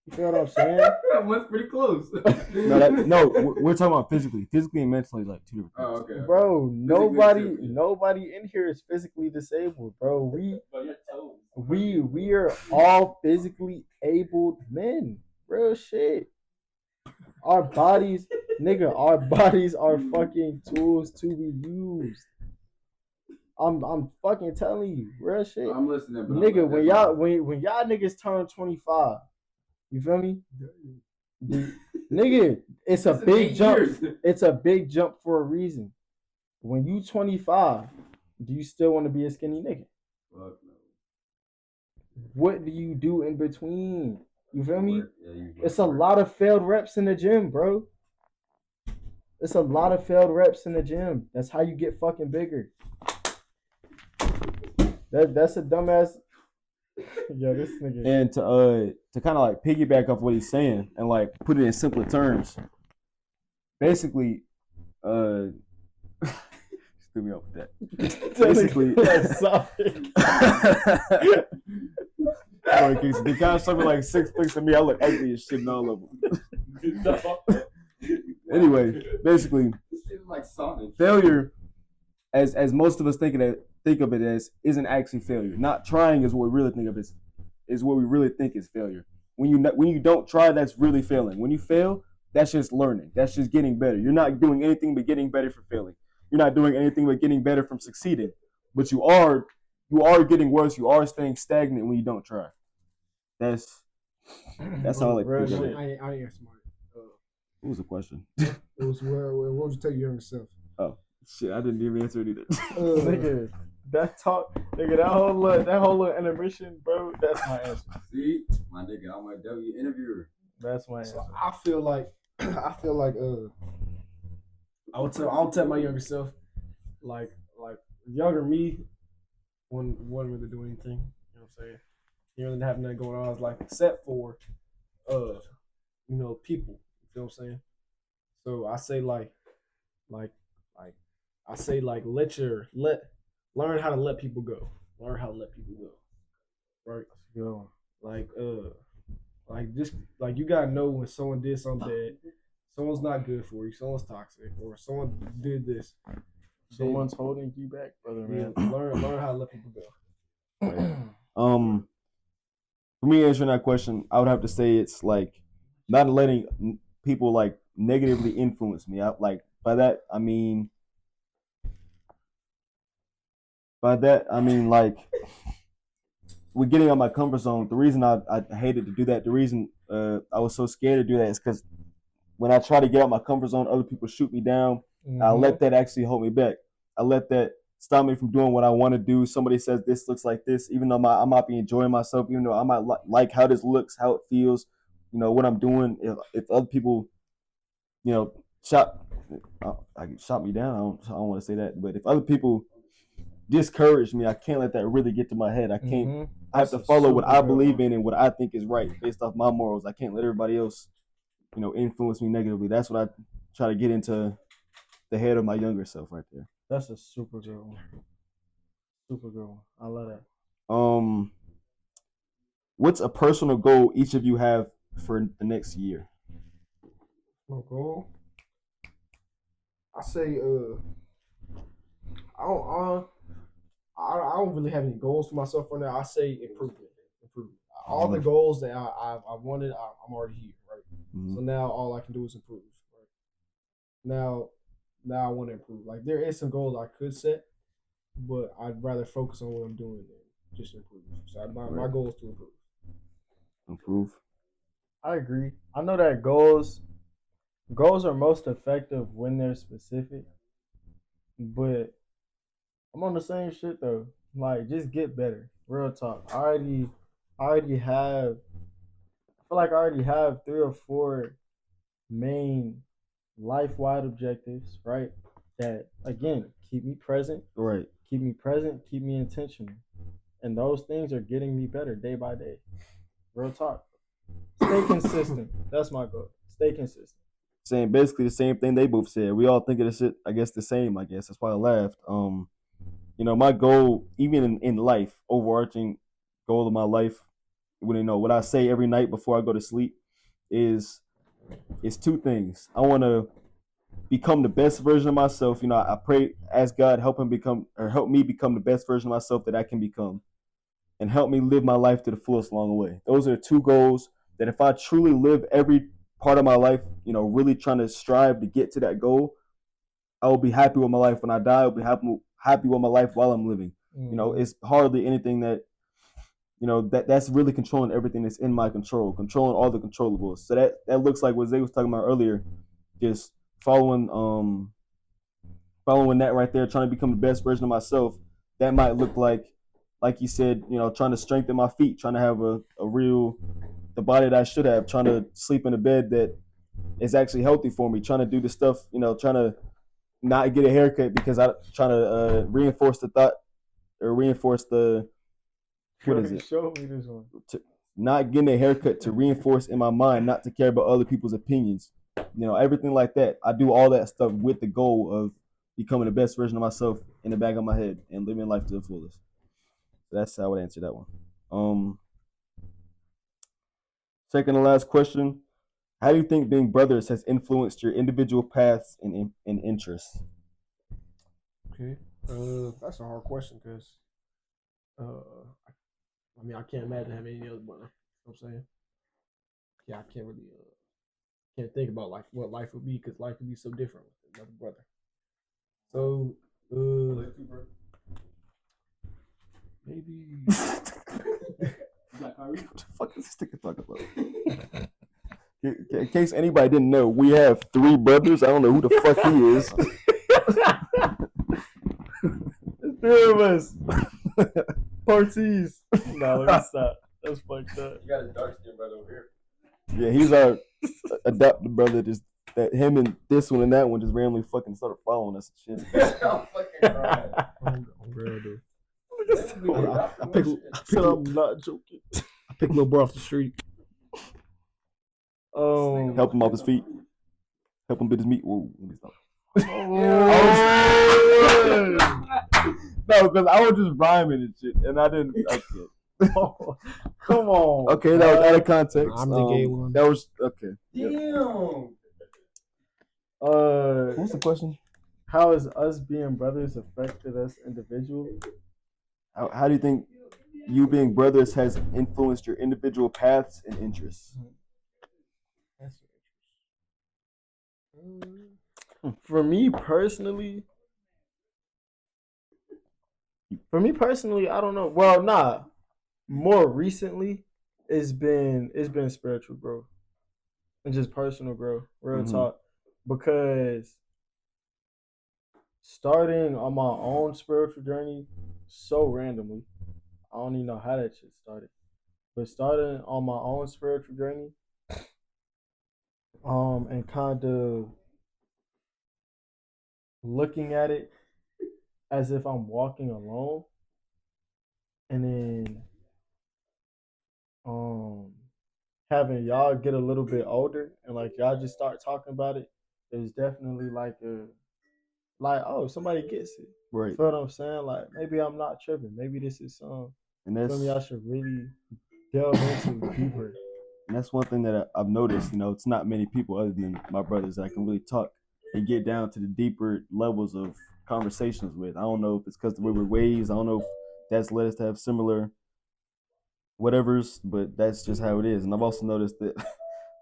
You feel what I'm saying? That one's pretty close. No, we're talking about physically. Physically and mentally, like two different things. Oh, okay. Bro, nobody in here is physically disabled, bro. We are all physically abled men. Real shit. Our bodies, nigga, our bodies are fucking tools to be used. I'm fucking telling you, real shit. I'm listening, but nigga. When y'all niggas turn 25, you feel me? Nigga, it's a big jump. It's a big jump for a reason. When you 25, do you still want to be a skinny nigga? Fuck no. What do you do in between? You feel me? It's a lot of failed reps in the gym, bro. It's a lot of failed reps in the gym. That's how you get fucking bigger. That's a dumbass. Yeah, this nigga. And to kind of like piggyback off what he's saying and like put it in simpler terms, basically, threw me off with that. Basically, they kind of something like 6 flicks to me. I look ugly as shit in all of them. Anyway, basically, failure, as most of us think of it as, isn't actually failure. Not trying is what we really think of as, is what we really think is failure. When you don't try, that's really failing. When you fail, that's just learning. That's just getting better. You're not doing anything but getting better from failing. You're not doing anything but getting better from succeeding. But you are getting worse. You are staying stagnant when you don't try. That's how I like to think of it. I ain't smart. What was the question? It was what would you tell your younger self? Oh shit, I didn't even answer it either. Nigga, that talk, nigga, that whole little intermission, bro. That's my answer. See, my nigga, I'm a W interviewer. That's my answer. So I feel like I'll tell my younger self, like younger me, wasn't really doing anything. You know what I'm saying? You really didn't have nothing going on. I was like, except for, people. You know what I'm saying? So I say learn how to let people go. Learn how to let people go. Right? Yo, just you gotta know when someone did something bad, someone's not good for you, someone's toxic, or someone did this. Someone's holding you back, brother, man. Learn how to let people go. Right. For me answering that question, I would have to say it's like not letting people like negatively influence me. By that I mean like with getting out of my comfort zone. The reason I hated to do that, the reason I was so scared to do that is because when I try to get out of my comfort zone, other people shoot me down. Mm-hmm. I let that actually hold me back. I let that stop me from doing what I want to do. Somebody says this looks like this, even though I might be enjoying myself, even though I might like how this looks, how it feels, what I'm doing. If other people, shot me down, I don't want to say that, but if other people discourage me, I can't let that really get to my head. I can't. Mm-hmm. I have to follow what I believe in and what I think is right based off my morals. I can't let everybody else, influence me negatively. That's what I try to get into the head of my younger self right there. That's a super good one. Super good one. I love that. What's a personal goal each of you have for the next year? No goal. I say I don't I don't really have any goals for myself right now. I say improvement. All the goals that I wanted, I'm already here, right? So now all I can do is improve. Right? Now I want to improve. Like there is some goals I could set, but I'd rather focus on what I'm doing than just improve. So my goal is to improve. Improve. I agree. I know that goals are most effective when they're specific, but I'm on the same shit though. Like just get better. Real talk. I already have I feel like I already have 3 or 4 main life wide objectives, right? That again keep me present. Right. Keep me present, keep me intentional. And those things are getting me better day by day. Real talk. Stay consistent. That's my goal. Stay consistent. Saying basically the same thing they both said. We all think of this shit, I guess, the same, I guess. That's why I laughed. My goal, even in life, overarching goal of my life, what I say every night before I go to sleep is 2 things. I want to become the best version of myself. I pray, ask God, help me become the best version of myself that I can become, and help me live my life to the fullest along the way. Those are 2 goals that if I truly live every part of my life, really trying to strive to get to that goal, I will be happy with my life when I die. I'll be happy with my life while I'm living. It's hardly anything that that's really controlling everything that's in my control, controlling all the controllables. So that looks like what Zay was talking about earlier, just following that right there, trying to become the best version of myself. That might look like you said, trying to strengthen my feet, trying to have the body that I should have, trying to sleep in a bed that is actually healthy for me, trying to do the stuff, trying to not get a haircut because I'm trying to reinforce the thought or reinforce the what is it? Show me this one. Not getting a haircut to reinforce in my mind not to care about other people's opinions. Everything like that. I do all that stuff with the goal of becoming the best version of myself in the back of my head and living life to the fullest. That's how I would answer that one. Second and last question. How do you think being brothers has influenced your individual paths and interests? Okay. That's a hard question because I can't imagine having any other brother. You know what I'm saying? Yeah, I can't really can't think about what life would be because life would be so different with another brother. So maybe What the fuck is this nigga talking about? In case anybody didn't know, we have 3 brothers. I don't know who the fuck he is. There's 3 of us. Partees. No, let me stop. That's fucked up. You got a dark skinned brother over here. Yeah, he's our adopted brother. Just that him and this one and that one just randomly fucking started following us and shit. I'm fucking crying. I'm real dude. I'm not joking. I pick little bro off the street. Help him off his feet. Help him bit his meat. Whoa, let me stop. No, because I was just rhyming and shit, and I didn't. Come on. Okay, that was out of context. I'm the gay one. That was okay. Damn. What's the question? How has us being brothers affected us individually? How do you think you being brothers has influenced your individual paths and interests? For me personally, I don't know. Well, nah. More recently, it's been spiritual growth and just personal growth, real talk. Because starting on my own spiritual journey so randomly, I don't even know how that shit started. But starting on my own spiritual journey, and kind of looking at it as if I'm walking alone, and then having y'all get a little bit older and like y'all just start talking about it, it's definitely like oh, somebody gets it. Right. You feel what I'm saying? Like maybe I'm not tripping. Maybe this is some. And that's I should really delve into deeper. And that's one thing that I've noticed. It's not many people other than my brothers that I can really talk and get down to the deeper levels of conversations with. I don't know if it's because the way we're raised. I don't know if that's led us to have similar whatevers, but that's just how it is. And I've also noticed that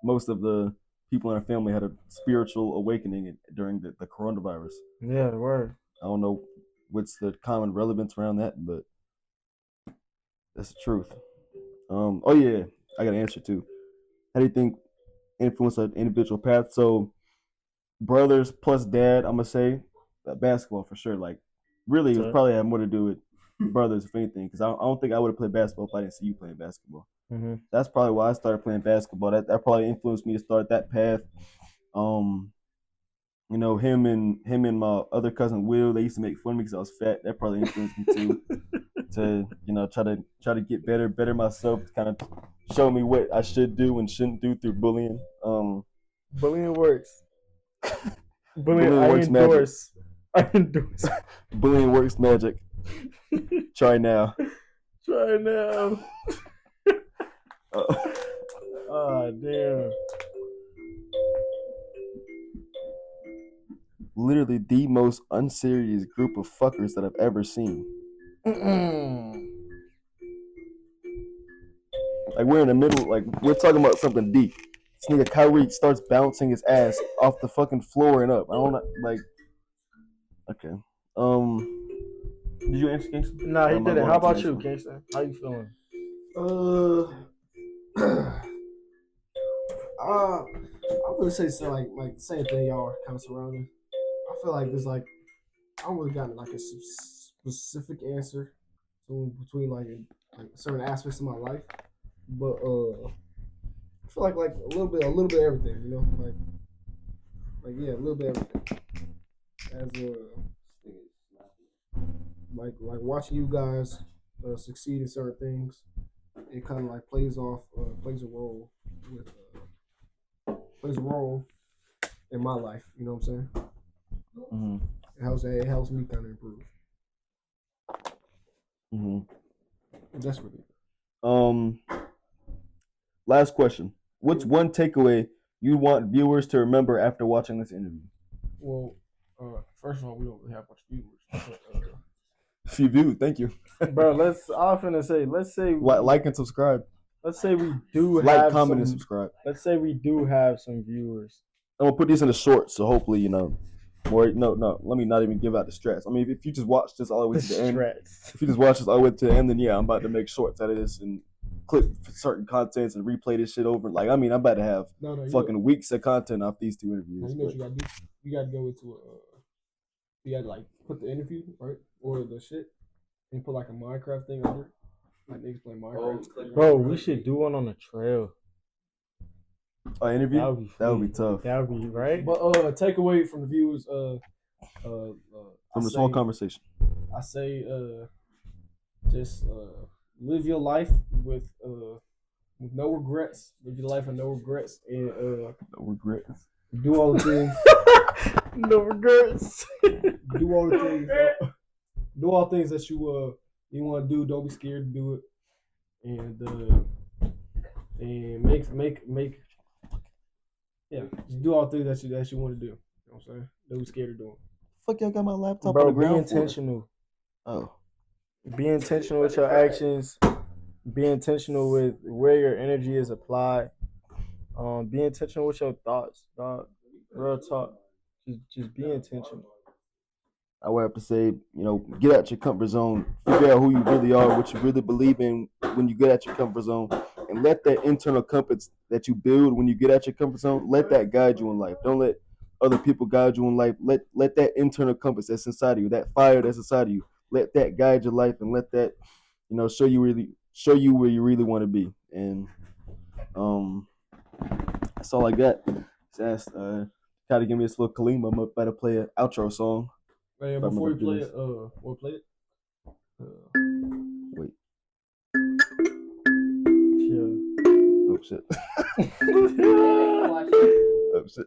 most of the people in our family had a spiritual awakening during the coronavirus. Yeah, word. I don't know what's the common relevance around that, but that's the truth. Oh yeah, I got an answer too. How do you think influence an individual path? So brothers plus dad, I'm gonna say basketball for sure. Like really, it probably had more to do with brothers if anything, because I don't think I would have played basketball if I didn't see you playing basketball. Mm-hmm. That's probably why I started playing basketball. That probably influenced me to start that path. Him and my other cousin Will, they used to make fun of me because I was fat. That probably influenced me too. To try to get better myself, to kind of show me what I should do and shouldn't do through bullying. Bullying works. Bullying works endorse. I endorse. Bullying works magic. Try now. Try now. Oh damn. Literally the most unserious group of fuckers that I've ever seen. Like we're in the middle, like we're talking about something deep. This nigga Kyrie starts bouncing his ass off the fucking floor and up. I don't like. Okay. Did you answer Kingston? Nah, he didn't. How about you, Kingston? How you feeling? I would say something like the same thing y'all are kind of surrounding. I feel like there's like I don't really got like a specific answer between like certain aspects of my life, but I feel like a little bit of everything, like yeah, a little bit of everything. As like watching you guys succeed in certain things, it kind of like plays a role in my life. You know what I'm saying? Mm-hmm. It helps me kind of improve. Mm-hmm. That's really last question. What's one takeaway you want viewers to remember after watching this interview? Well, first of all, we don't really have much viewers. Few views, thank you. Bro, let's say like and subscribe. Let's say we do like, have comment, and subscribe. Let's say we do have some viewers. I'm gonna put these in the shorts, so hopefully or no, let me not even give out the stress. I mean, if you just watch this all the way to the end, if you just watch this all the way to the end, then yeah, I'm about to make shorts out of this and clip certain contents and replay this shit over. Like, I mean, I'm about to have weeks of content off these two interviews. You know what you gotta do? You gotta go into you gotta like put the interview, right? Or the shit and put like a Minecraft thing under it. Like niggas play Minecraft. Bro, we should do one on the trail. An interview? That would be tough. That would be right. But take away from the viewers from this whole conversation. I say just live your life with no regrets. Live your life with no regrets and no regrets. Do all the things. No regrets. Do all the things. Do all things that you want to do. Don't be scared to do it. And make just do all the things that you want to do. You know what I'm saying? Don't be scared of doing. Fuck, y'all got my laptop Bro, on the ground. Be intentional. Oh. Be intentional with your actions. Be intentional with where your energy is applied. Be intentional with your thoughts, dog. Real talk. Just be intentional. I would have to say, get out your comfort zone. Figure out who you really are, what you really believe in when you get out your comfort zone, and let that internal compass that you build when you get out your comfort zone, let that guide you in life. Don't let other people guide you in life. Let that internal compass that's inside of you, that fire that's inside of you, let that guide your life and let that, show you where you really want to be. And that's all I got. Just try to give me this little Kalima. I'm about to play an outro song. Hey, before you play it, we'll play it. Wait. Yeah. Oh shit. Oh shit.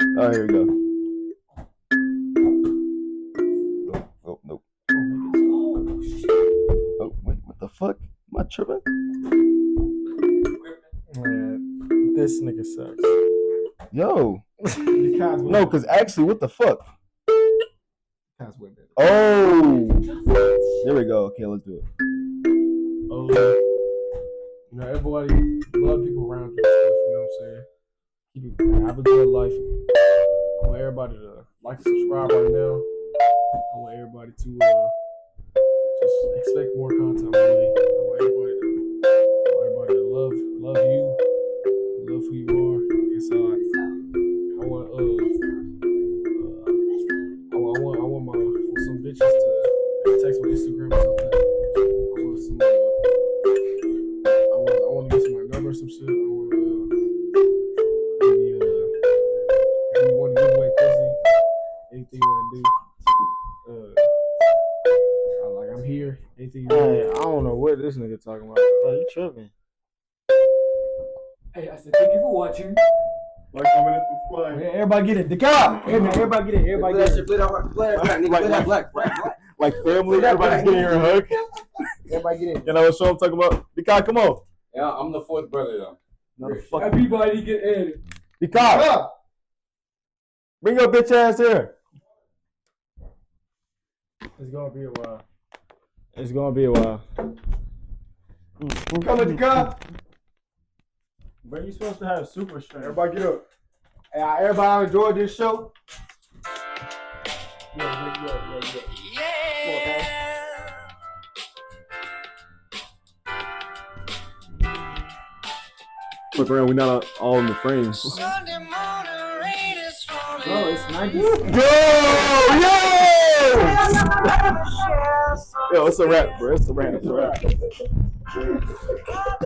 All right, here we go. Oh, nope. Oh, wait, what the fuck? Am I tripping? Yeah. This nigga sucks. Yo. The Cavs way No, better. because actually, what the fuck? Cavs way better. Oh. There we go. Okay, let's do it. You know, everybody, love people around you and stuff, you know what I'm saying? Keep it, have a good life. I want everybody to like and subscribe right now. I want everybody to just expect more content, really. I want everybody to love you, love who you are inside. I want my for some bitches to text my Instagram or something. I want to get some number or some shit. I want maybe want to give away pussy. Anything you want to do. Like I'm here. Anything you want. Hey, I don't know what this nigga talking about. Like, you tripping? Hey, I said thank you for watching. Like, comment, and subscribe. Man, everybody get it. The God. Hey man, everybody get it. Everybody get it. Play that black. Like family, everybody's getting her a hug. Everybody get it. You know what show I'm talking about? Dikai, come on. Yeah, I'm the fourth brother though. Motherfucker. Everybody get in. Dikai, bring your bitch ass here. It's gonna be a while. It's gonna be a while. Come with the God. But you supposed to have super strength. Everybody get up. Hey, everybody enjoyed this show. Yeah. Come on, man. Look around, we're not all in the frames. Bro, it's 90. Yo! Yo, it's a wrap, bro. It's a wrap.